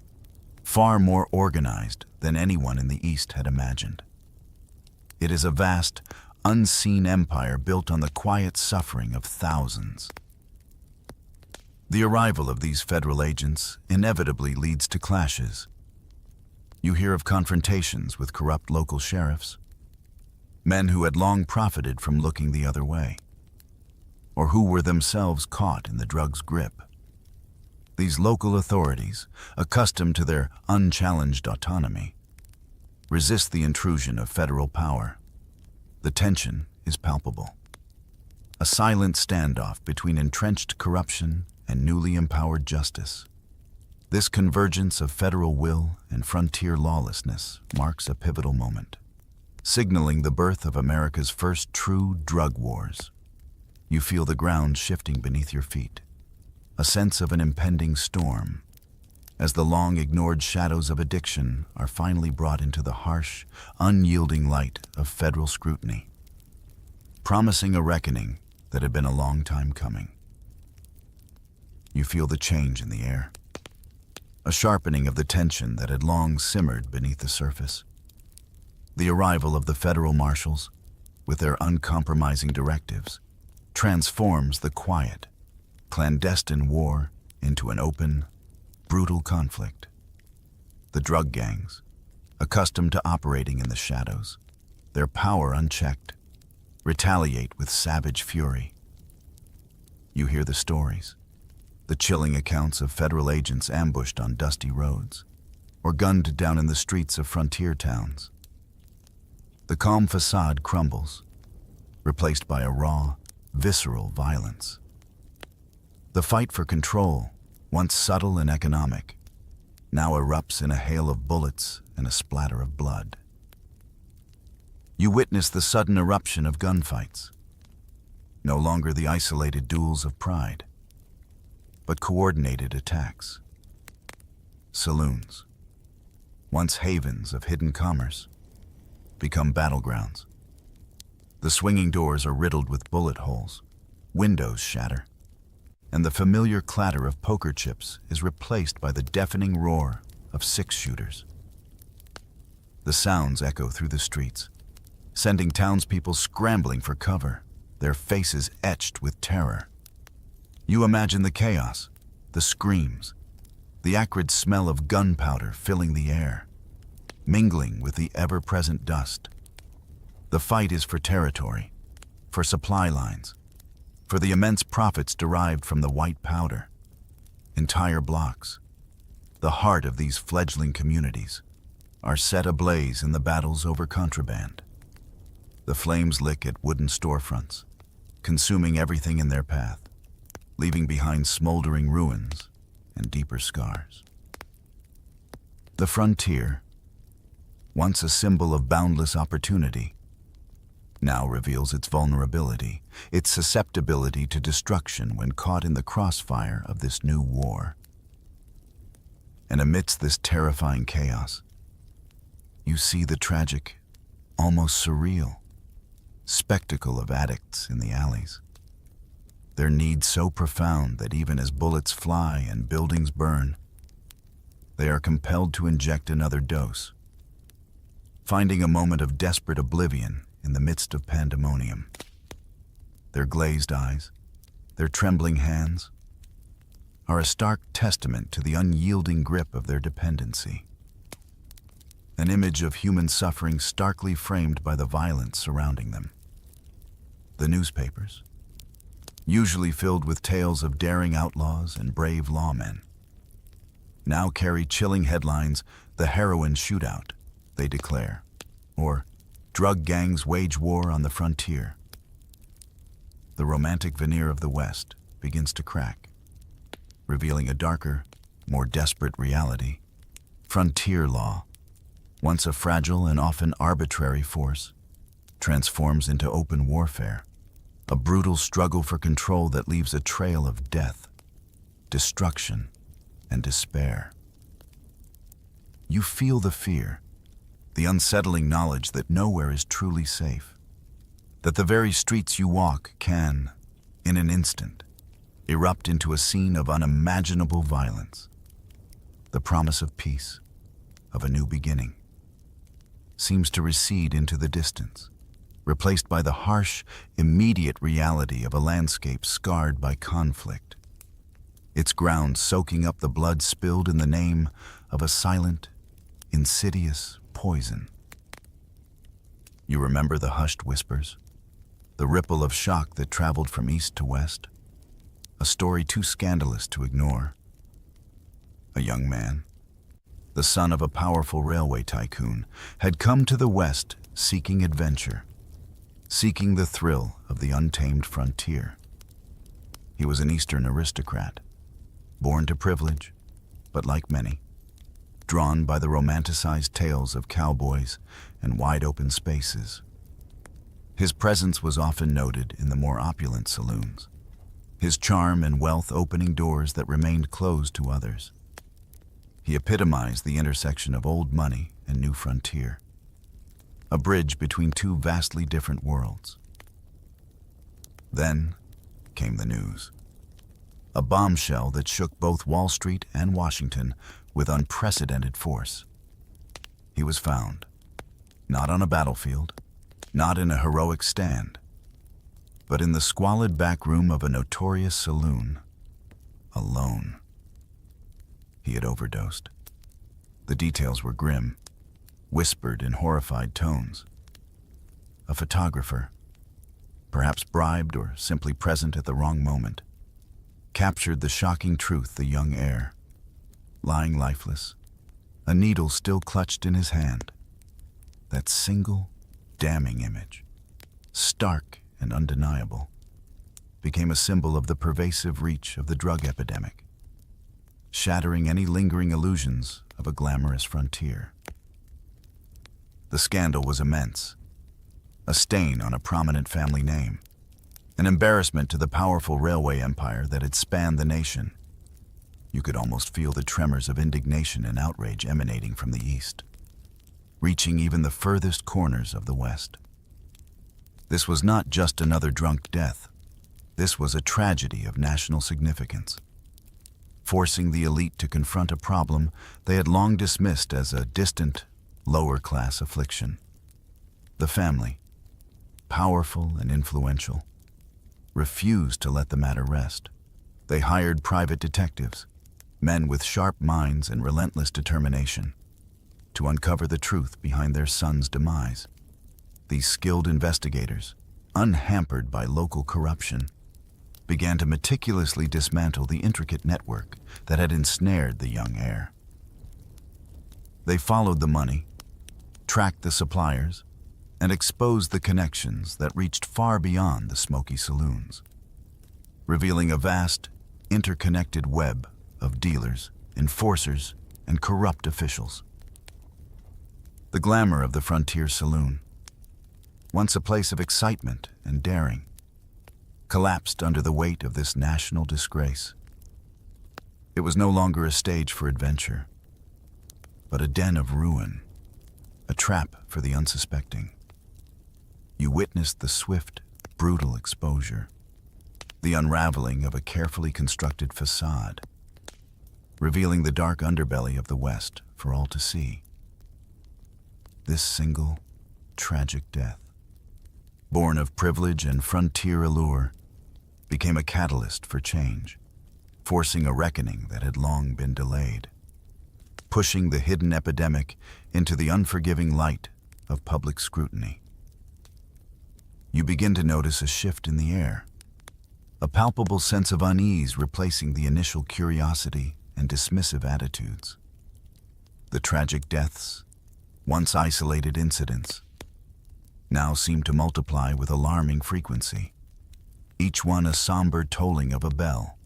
far more organized than anyone in the East had imagined. It is a vast, unseen empire built on the quiet suffering of thousands. The arrival of these federal agents inevitably leads to clashes. You hear of confrontations with corrupt local sheriffs, men who had long profited from looking the other way, or who were themselves caught in the drug's grip. These local authorities, accustomed to their unchallenged autonomy, resist the intrusion of federal power. The tension is palpable. A silent standoff between entrenched corruption and newly empowered justice. This convergence of federal will and frontier lawlessness marks a pivotal moment, signaling the birth of America's first true drug wars. You feel the ground shifting beneath your feet, a sense of an impending storm, as the long-ignored shadows of addiction are finally brought into the harsh, unyielding light of federal scrutiny, promising a reckoning that had been a long time coming. You feel the change in the air, a sharpening of the tension that had long simmered beneath the surface. The arrival of the federal marshals, with their uncompromising directives, transforms the quiet, clandestine war into an open, brutal conflict. The drug gangs, accustomed to operating in the shadows, their power unchecked, retaliate with savage fury. You hear the stories, the chilling accounts of federal agents ambushed on dusty roads or gunned down in the streets of frontier towns. The calm facade crumbles, replaced by a raw, visceral violence. The fight for control, once subtle and economic, now erupts in a hail of bullets and a splatter of blood. You witness the sudden eruption of gunfights, no longer the isolated duels of pride, but coordinated attacks. Saloons, once havens of hidden commerce, become battlegrounds. The swinging doors are riddled with bullet holes, windows shatter, and the familiar clatter of poker chips is replaced by the deafening roar of six-shooters. The sounds echo through the streets, sending townspeople scrambling for cover, their faces etched with terror. You imagine the chaos, the screams, the acrid smell of gunpowder filling the air. mingling with the ever-present dust. The fight is for territory, for supply lines, for the immense profits derived from the white powder. Entire blocks, the heart of these fledgling communities, are set ablaze in the battles over contraband. The flames lick at wooden storefronts, consuming everything in their path, leaving behind smoldering ruins and deeper scars. The frontier, once a symbol of boundless opportunity, now reveals its vulnerability, its susceptibility to destruction when caught in the crossfire of this new war. And amidst this terrifying chaos, you see the tragic, almost surreal, spectacle of addicts in the alleys. Their need so profound that even as bullets fly and buildings burn, they are compelled to inject another dose, finding a moment of desperate oblivion in the midst of pandemonium. Their glazed eyes, their trembling hands, are a stark testament to the unyielding grip of their dependency. An image of human suffering starkly framed by the violence surrounding them. The newspapers, usually filled with tales of daring outlaws and brave lawmen, now carry chilling headlines: "The heroin shootout," they declare, or "Drug gangs wage war on the frontier." The romantic veneer of the West begins to crack, revealing a darker, more desperate reality. Frontier law, once a fragile and often arbitrary force, transforms into open warfare, a brutal struggle for control that leaves a trail of death, destruction, and despair. You feel the fear, the unsettling knowledge that nowhere is truly safe, that the very streets you walk can, in an instant, erupt into a scene of unimaginable violence. The promise of peace, of a new beginning, seems to recede into the distance, replaced by the harsh, immediate reality of a landscape scarred by conflict, its ground soaking up the blood spilled in the name of a silent, insidious poison. You remember the hushed whispers, the ripple of shock that traveled from east to west, a story too scandalous to ignore. A young man, the son of a powerful railway tycoon, had come to the West seeking adventure, seeking the thrill of the untamed frontier. He was an Eastern aristocrat, born to privilege, but like many, drawn by the romanticized tales of cowboys and wide-open spaces. His presence was often noted in the more opulent saloons, his charm and wealth opening doors that remained closed to others. He epitomized the intersection of old money and new frontier, a bridge between two vastly different worlds. Then came the news, a bombshell that shook both Wall Street and Washington with unprecedented force. He was found, not on a battlefield, not in a heroic stand, but in the squalid back room of a notorious saloon, alone. He had overdosed. The details were grim, whispered in horrified tones. A photographer, perhaps bribed or simply present at the wrong moment, captured the shocking truth: the young heir, lying lifeless, a needle still clutched in his hand. That single, damning image, stark and undeniable, became a symbol of the pervasive reach of the drug epidemic, shattering any lingering illusions of a glamorous frontier. The scandal was immense, a stain on a prominent family name, an embarrassment to the powerful railway empire that had spanned the nation. You could almost feel the tremors of indignation and outrage emanating from the East, reaching even the furthest corners of the West. This was not just another drunk death. This was a tragedy of national significance, forcing the elite to confront a problem they had long dismissed as a distant, lower-class affliction. The family, powerful and influential, refused to let the matter rest. They hired private detectives, men with sharp minds and relentless determination. to uncover the truth behind their son's demise. These skilled investigators, unhampered by local corruption, began to meticulously dismantle the intricate network that had ensnared the young heir. They followed the money, tracked the suppliers, and exposed the connections that reached far beyond the smoky saloons, revealing a vast, interconnected web of dealers, enforcers, and corrupt officials. The glamour of the frontier saloon, once a place of excitement and daring, collapsed under the weight of this national disgrace. It was no longer a stage for adventure, but a den of ruin, a trap for the unsuspecting. You witnessed the swift, brutal exposure, the unraveling of a carefully constructed facade, revealing the dark underbelly of the West for all to see. This single, tragic death, born of privilege and frontier allure, became a catalyst for change, forcing a reckoning that had long been delayed, pushing the hidden epidemic into the unforgiving light of public scrutiny. You begin to notice a shift in the air, a palpable sense of unease replacing the initial curiosity and dismissive attitudes. The tragic deaths, once isolated incidents, now seem to multiply with alarming frequency, each one a somber tolling of a bell.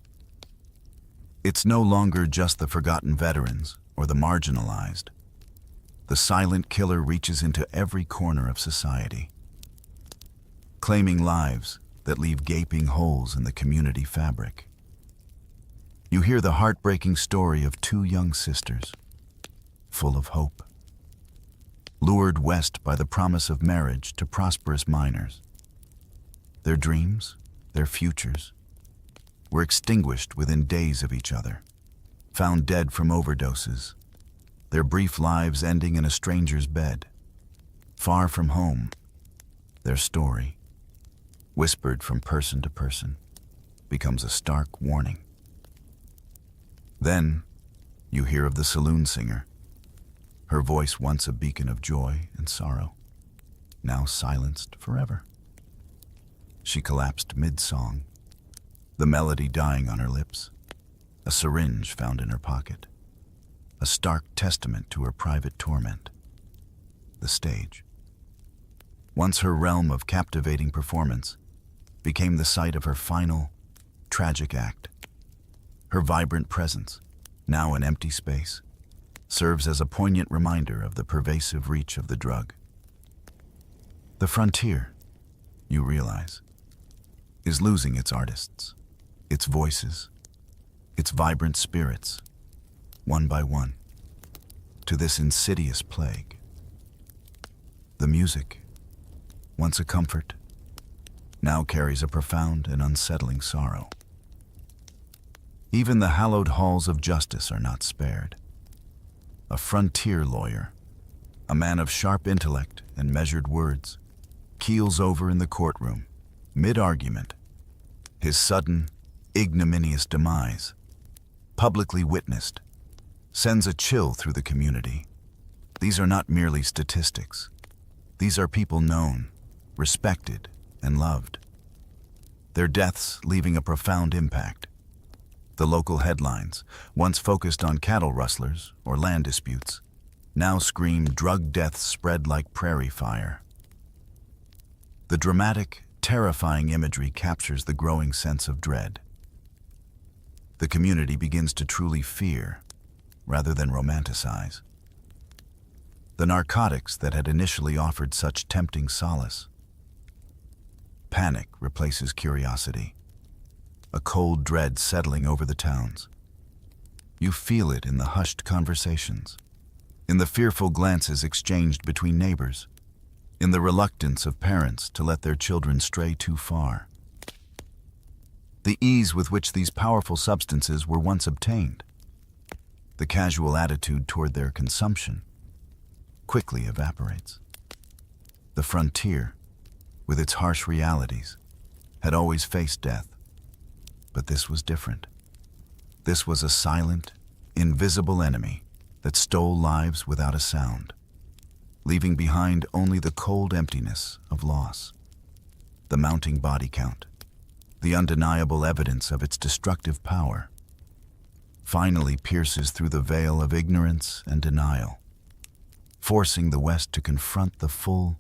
It's no longer just the forgotten veterans or the marginalized. The silent killer reaches into every corner of society, claiming lives that leave gaping holes in the community fabric. You hear the heartbreaking story of two young sisters, full of hope, lured west by the promise of marriage to prosperous miners. Their dreams, their futures, were extinguished within days of each other, found dead from overdoses, their brief lives ending in a stranger's bed. Far from home, their story, whispered from person to person, becomes a stark warning. Then, you hear of the saloon singer, her voice once a beacon of joy and sorrow, now silenced forever. She collapsed mid-song, the melody dying on her lips, a syringe found in her pocket, a stark testament to her private torment. The stage, once her realm of captivating performance, became the site of her final, tragic act. Her vibrant presence, now an empty space, serves as a poignant reminder of the pervasive reach of the drug. The frontier, you realize, is losing its artists, its voices, its vibrant spirits, one by one, to this insidious plague. The music, once a comfort, now carries a profound and unsettling sorrow. Even the hallowed halls of justice are not spared. A frontier lawyer, a man of sharp intellect and measured words, keels over in the courtroom, mid-argument. His sudden, ignominious demise, publicly witnessed, sends a chill through the community. These are not merely statistics. These are people known, respected, and loved. Their deaths leaving a profound impact. The local headlines, once focused on cattle rustlers or land disputes, now scream drug deaths spread like prairie fire. The dramatic, terrifying imagery captures the growing sense of dread. The community begins to truly fear, rather than romanticize. The narcotics that had initially offered such tempting solace. Panic replaces curiosity, a cold dread settling over the towns. You feel it in the hushed conversations, in the fearful glances exchanged between neighbors, in the reluctance of parents to let their children stray too far. The ease with which these powerful substances were once obtained, the casual attitude toward their consumption, quickly evaporates. The frontier, with its harsh realities, had always faced death. But this was different. This was a silent, invisible enemy, that stole lives without a sound, leaving behind only the cold emptiness of loss. The mounting body count, the undeniable evidence of its destructive power, finally pierces through the veil of ignorance and denial, forcing the West to confront the full,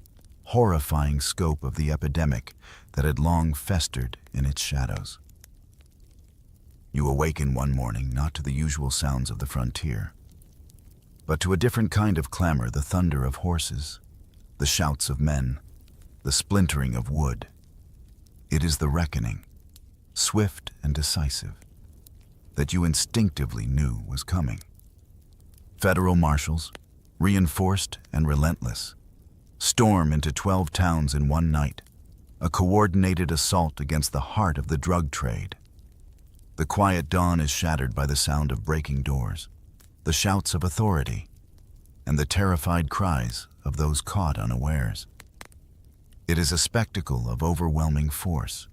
horrifying scope of the epidemic that had long festered in its shadows. You awaken one morning not to the usual sounds of the frontier, but to a different kind of clamor, the thunder of horses, the shouts of men, the splintering of wood. It is the reckoning, swift and decisive, that you instinctively knew was coming. Federal marshals, reinforced and relentless, storm into 12 towns in one night, a coordinated assault against the heart of the drug trade. The quiet dawn is shattered by the sound of breaking doors, the shouts of authority, and the terrified cries of those caught unawares. It is a spectacle of overwhelming force,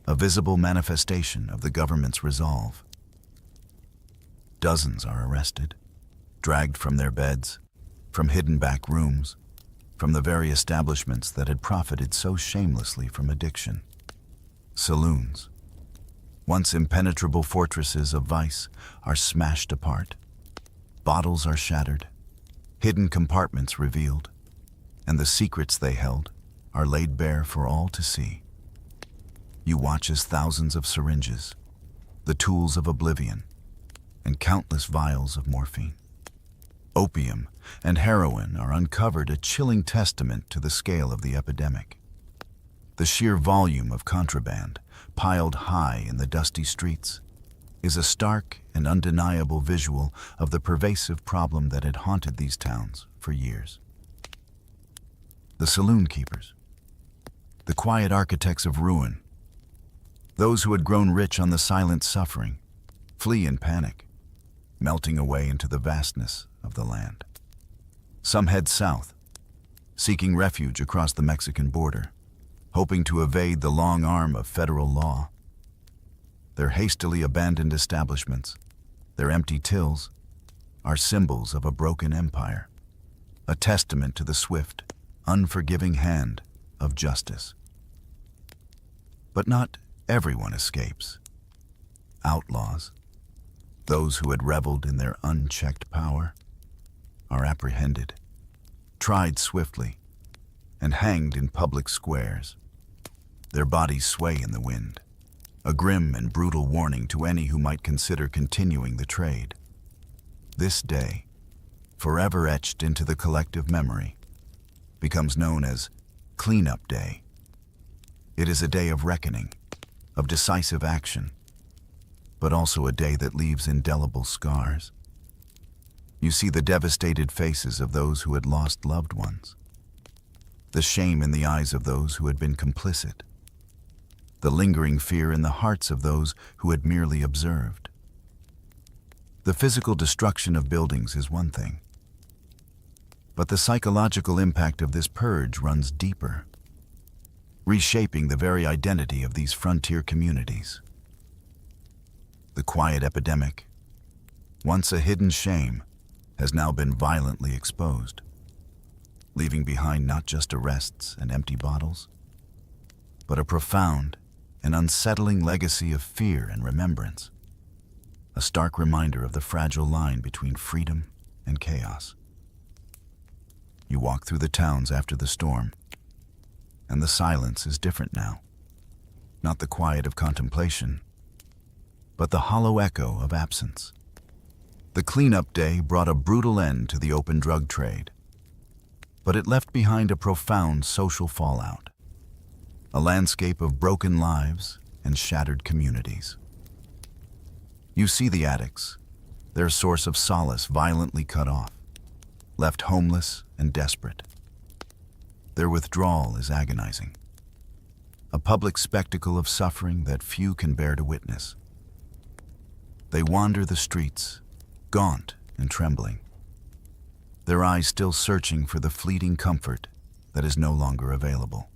a visible manifestation of the government's resolve. Dozens are arrested, dragged from their beds, from hidden back rooms, from the very establishments that had profited so shamelessly from addiction. Saloons, once impenetrable fortresses of vice, are smashed apart. Bottles are shattered, hidden compartments revealed, and the secrets they held are laid bare for all to see. You watch as thousands of syringes, the tools of oblivion, and countless vials of morphine, opium, and heroin are uncovered, a chilling testament to the scale of the epidemic. The sheer volume of contraband, piled high in the dusty streets, is a stark and undeniable visual of the pervasive problem that had haunted these towns for years. The saloon keepers, the quiet architects of ruin, those who had grown rich on the silent suffering, flee in panic, melting away into the vastness of the land. Some head south, seeking refuge across the Mexican border, hoping to evade the long arm of federal law. Their hastily abandoned establishments, their empty tills, are symbols of a broken empire, a testament to the swift, unforgiving hand of justice. But not everyone escapes. Outlaws, those who had reveled in their unchecked power, are apprehended, tried swiftly, and hanged in public squares. Their bodies sway in the wind, a grim and brutal warning to any who might consider continuing the trade. This day, forever etched into the collective memory, becomes known as Cleanup Day. It is a day of reckoning, of decisive action, but also a day that leaves indelible scars. You see the devastated faces of those who had lost loved ones, the shame in the eyes of those who had been complicit, the lingering fear in the hearts of those who had merely observed. The physical destruction of buildings is one thing, but the psychological impact of this purge runs deeper, reshaping the very identity of these frontier communities. The quiet epidemic, once a hidden shame, has now been violently exposed, leaving behind not just arrests and empty bottles, but a profound and unsettling legacy of fear and remembrance, a stark reminder of the fragile line between freedom and chaos. You walk through the towns after the storm, and the silence is different now. Not the quiet of contemplation, but the hollow echo of absence. The cleanup day brought a brutal end to the open drug trade, but it left behind a profound social fallout, a landscape of broken lives and shattered communities. You see the addicts, their source of solace violently cut off, left homeless and desperate. Their withdrawal is agonizing, a public spectacle of suffering that few can bear to witness. They wander the streets, gaunt and trembling, their eyes still searching for the fleeting comfort that is no longer available.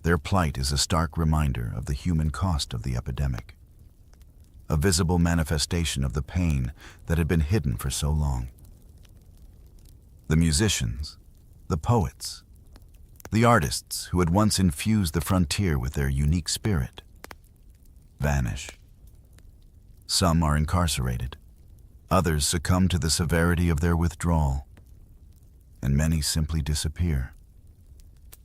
Their plight is a stark reminder of the human cost of the epidemic. a visible manifestation of the pain that had been hidden for so long. The musicians, the poets, the artists who had once infused the frontier with their unique spirit, vanish. Some are incarcerated, others succumb to the severity of their withdrawal, and many simply disappear,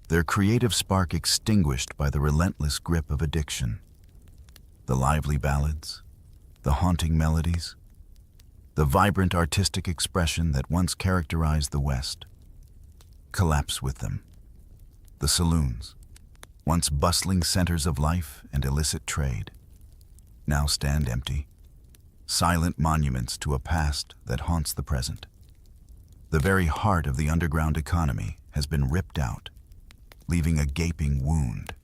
their creative spark extinguished by the relentless grip of addiction. The lively ballads, the haunting melodies, the vibrant artistic expression that once characterized the West collapse with them. The saloons, once bustling centers of life and illicit trade, now stand empty, silent monuments to a past that haunts the present. The very heart of the underground economy has been ripped out, leaving a gaping wound.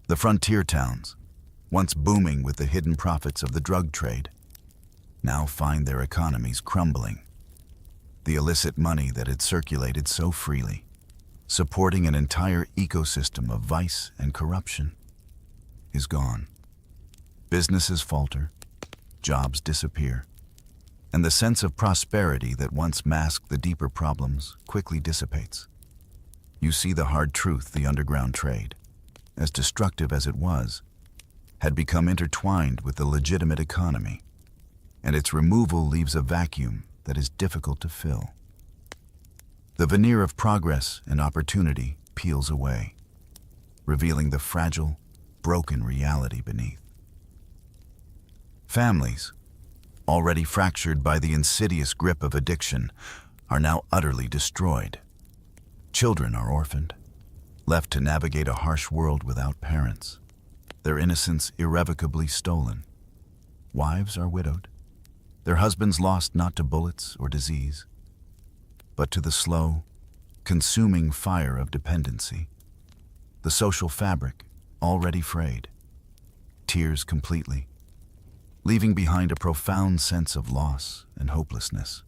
The frontier towns, once booming with the hidden profits of the drug trade, now find their economies crumbling. The illicit money that had circulated so freely, supporting an entire ecosystem of vice and corruption, is gone. Businesses falter, jobs disappear, and the sense of prosperity that once masked the deeper problems quickly dissipates. You see the hard truth: the underground trade, as destructive as it was, had become intertwined with the legitimate economy, and its removal leaves a vacuum that is difficult to fill. The veneer of progress and opportunity peels away, revealing the fragile, broken reality beneath. Families, already fractured by the insidious grip of addiction, are now utterly destroyed. Children are orphaned, left to navigate a harsh world without parents, their innocence irrevocably stolen. Wives are widowed, their husbands lost not to bullets or disease, but to the slow, consuming fire of dependency. The social fabric already frayed, tears completely, leaving behind a profound sense of loss and hopelessness.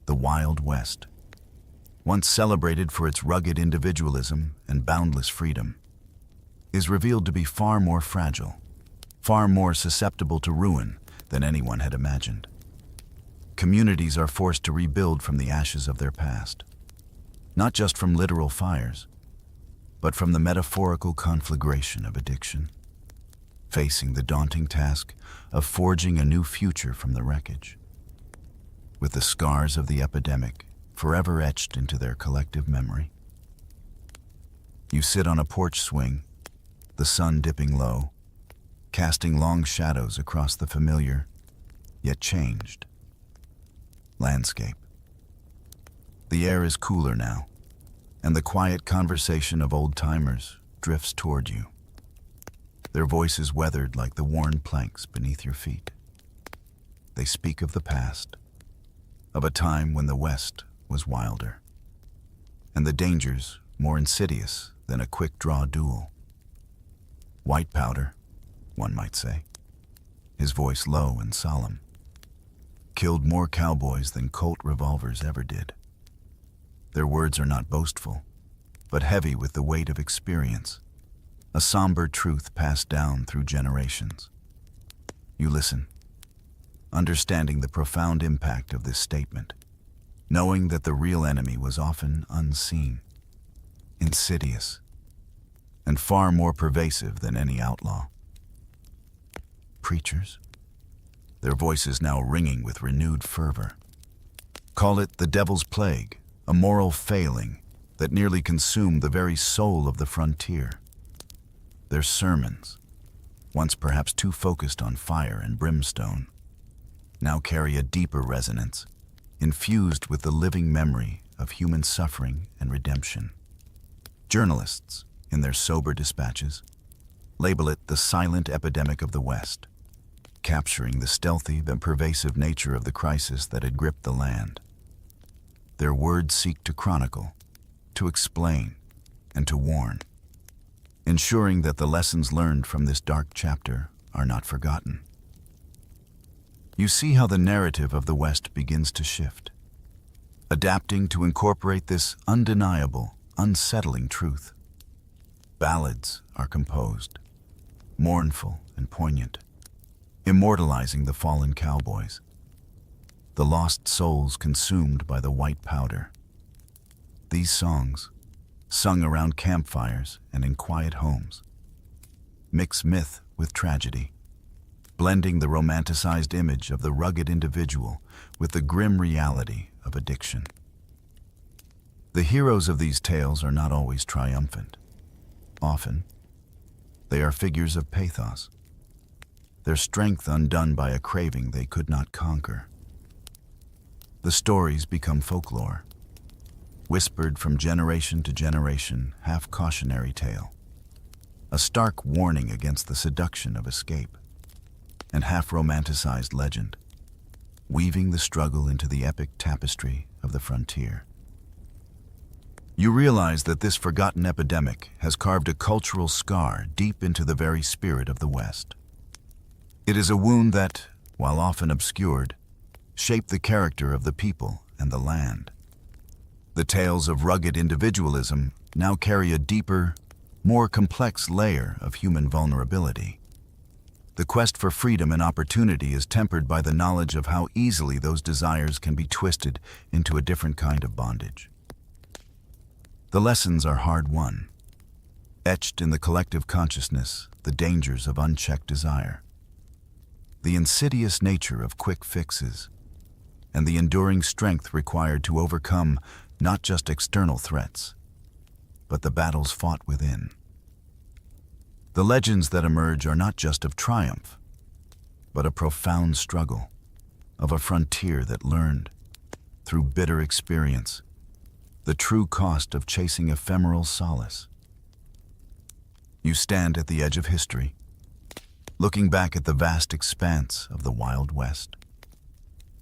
The Wild West, once celebrated for its rugged individualism and boundless freedom, is revealed to be far more fragile, far more susceptible to ruin than anyone had imagined. Communities are forced to rebuild from the ashes of their past, not just from literal fires, but from the metaphorical conflagration of addiction, facing the daunting task of forging a new future from the wreckage, with the scars of the epidemic forever etched into their collective memory. You sit on a porch swing, the sun dipping low, casting long shadows across the familiar, yet changed, landscape. The air is cooler now, and the quiet conversation of old-timers drifts toward you, their voices weathered like the worn planks beneath your feet. They speak of the past, of a time when the West was wilder, and the dangers more insidious than a quick-draw duel. White powder, one might say, his voice low and solemn, killed more cowboys than Colt revolvers ever did. Their words are not boastful, but heavy with the weight of experience, a somber truth passed down through generations. You listen, understanding the profound impact of this statement, knowing that the real enemy was often unseen, insidious, and far more pervasive than any outlaw. Preachers, their voices now ringing with renewed fervor, call it the devil's plague, a moral failing that nearly consumed the very soul of the frontier. Their sermons, once perhaps too focused on fire and brimstone, now carry a deeper resonance, infused with the living memory of human suffering and redemption. Journalists, in their sober dispatches, label it the silent epidemic of the West, capturing the stealthy but pervasive nature of the crisis that had gripped the land. Their words seek to chronicle, to explain, and to warn, ensuring that the lessons learned from this dark chapter are not forgotten. You see how the narrative of the West begins to shift, adapting to incorporate this undeniable, unsettling truth. Ballads are composed, mournful and poignant, immortalizing the fallen cowboys, the lost souls consumed by the white powder. These songs, sung around campfires and in quiet homes, mix myth with tragedy, blending the romanticized image of the rugged individual with the grim reality of addiction. The heroes of these tales are not always triumphant. Often, they are figures of pathos, their strength undone by a craving they could not conquer. The stories become folklore, whispered from generation to generation, half cautionary tale, a stark warning against the seduction of escape, and half romanticized legend, weaving the struggle into the epic tapestry of the frontier. You realize that this forgotten epidemic has carved a cultural scar deep into the very spirit of the West. It is a wound that, while often obscured, shaped the character of the people and the land. The tales of rugged individualism now carry a deeper, more complex layer of human vulnerability. The quest for freedom and opportunity is tempered by the knowledge of how easily those desires can be twisted into a different kind of bondage. The lessons are hard-won, etched in the collective consciousness, the dangers of unchecked desire, the insidious nature of quick fixes, and the enduring strength required to overcome not just external threats, but the battles fought within. The legends that emerge are not just of triumph, but a profound struggle, of a frontier that learned, through bitter experience, the true cost of chasing ephemeral solace. You stand at the edge of history, looking back at the vast expanse of the Wild West.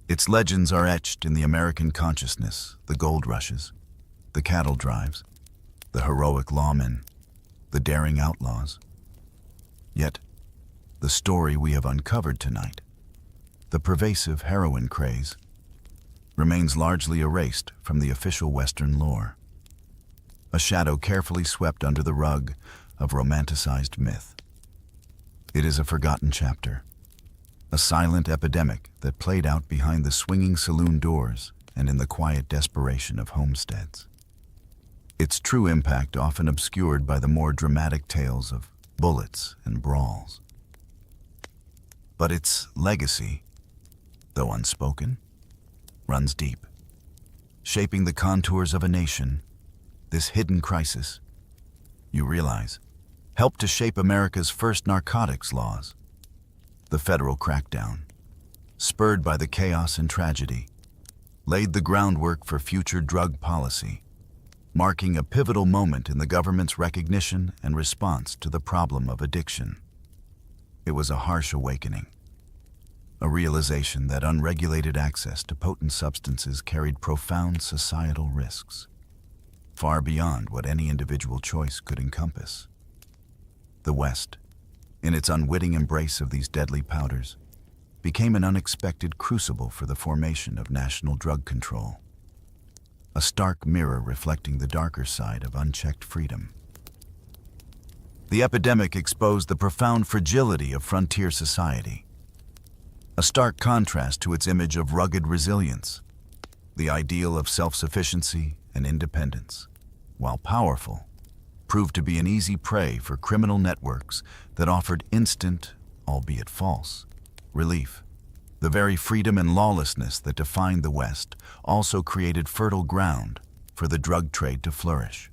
Its legends are etched in the American consciousness, the gold rushes, the cattle drives, the heroic lawmen, the daring outlaws. Yet, the story we have uncovered tonight, the pervasive heroin craze, remains largely erased from the official Western lore, a shadow carefully swept under the rug of romanticized myth. It is a forgotten chapter, a silent epidemic that played out behind the swinging saloon doors and in the quiet desperation of homesteads. Its true impact often obscured by the more dramatic tales of bullets and brawls. But its legacy, though unspoken, runs deep, shaping the contours of a nation. This hidden crisis, you realize, helped to shape America's first narcotics laws. The federal crackdown, spurred by the chaos and tragedy, laid the groundwork for future drug policy, marking a pivotal moment in the government's recognition and response to the problem of addiction. It was a harsh awakening, a realization that unregulated access to potent substances carried profound societal risks, far beyond what any individual choice could encompass. The West, in its unwitting embrace of these deadly powders, became an unexpected crucible for the formation of national drug control, a stark mirror reflecting the darker side of unchecked freedom. The epidemic exposed the profound fragility of frontier society, a stark contrast to its image of rugged resilience, the ideal of self-sufficiency and independence, while powerful, proved to be an easy prey for criminal networks that offered instant, albeit false, relief. The very freedom and lawlessness that defined the West also created fertile ground for the drug trade to flourish,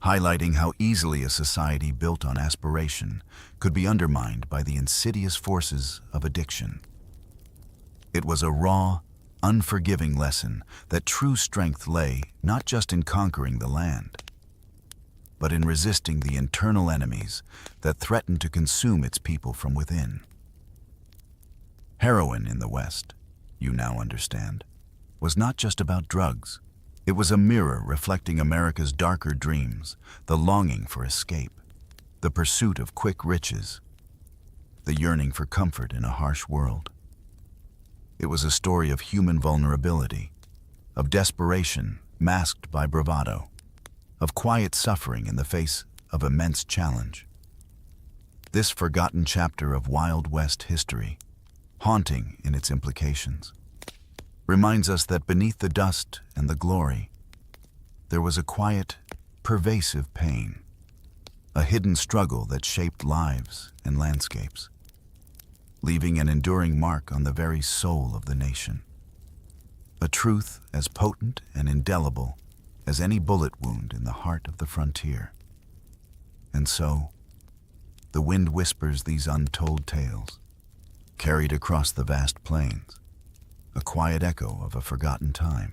highlighting how easily a society built on aspiration could be undermined by the insidious forces of addiction. It was a raw, unforgiving lesson that true strength lay not just in conquering the land, but in resisting the internal enemies that threatened to consume its people from within. Heroin in the West, you now understand, was not just about drugs. It was a mirror reflecting America's darker dreams, the longing for escape, the pursuit of quick riches, the yearning for comfort in a harsh world. It was a story of human vulnerability, of desperation masked by bravado, of quiet suffering in the face of immense challenge. This forgotten chapter of Wild West history haunting in its implications, reminds us that beneath the dust and the glory, there was a quiet, pervasive pain, a hidden struggle that shaped lives and landscapes, leaving an enduring mark on the very soul of the nation. A truth as potent and indelible as any bullet wound in the heart of the frontier. And so, the wind whispers these untold tales, carried across the vast plains, a quiet echo of a forgotten time.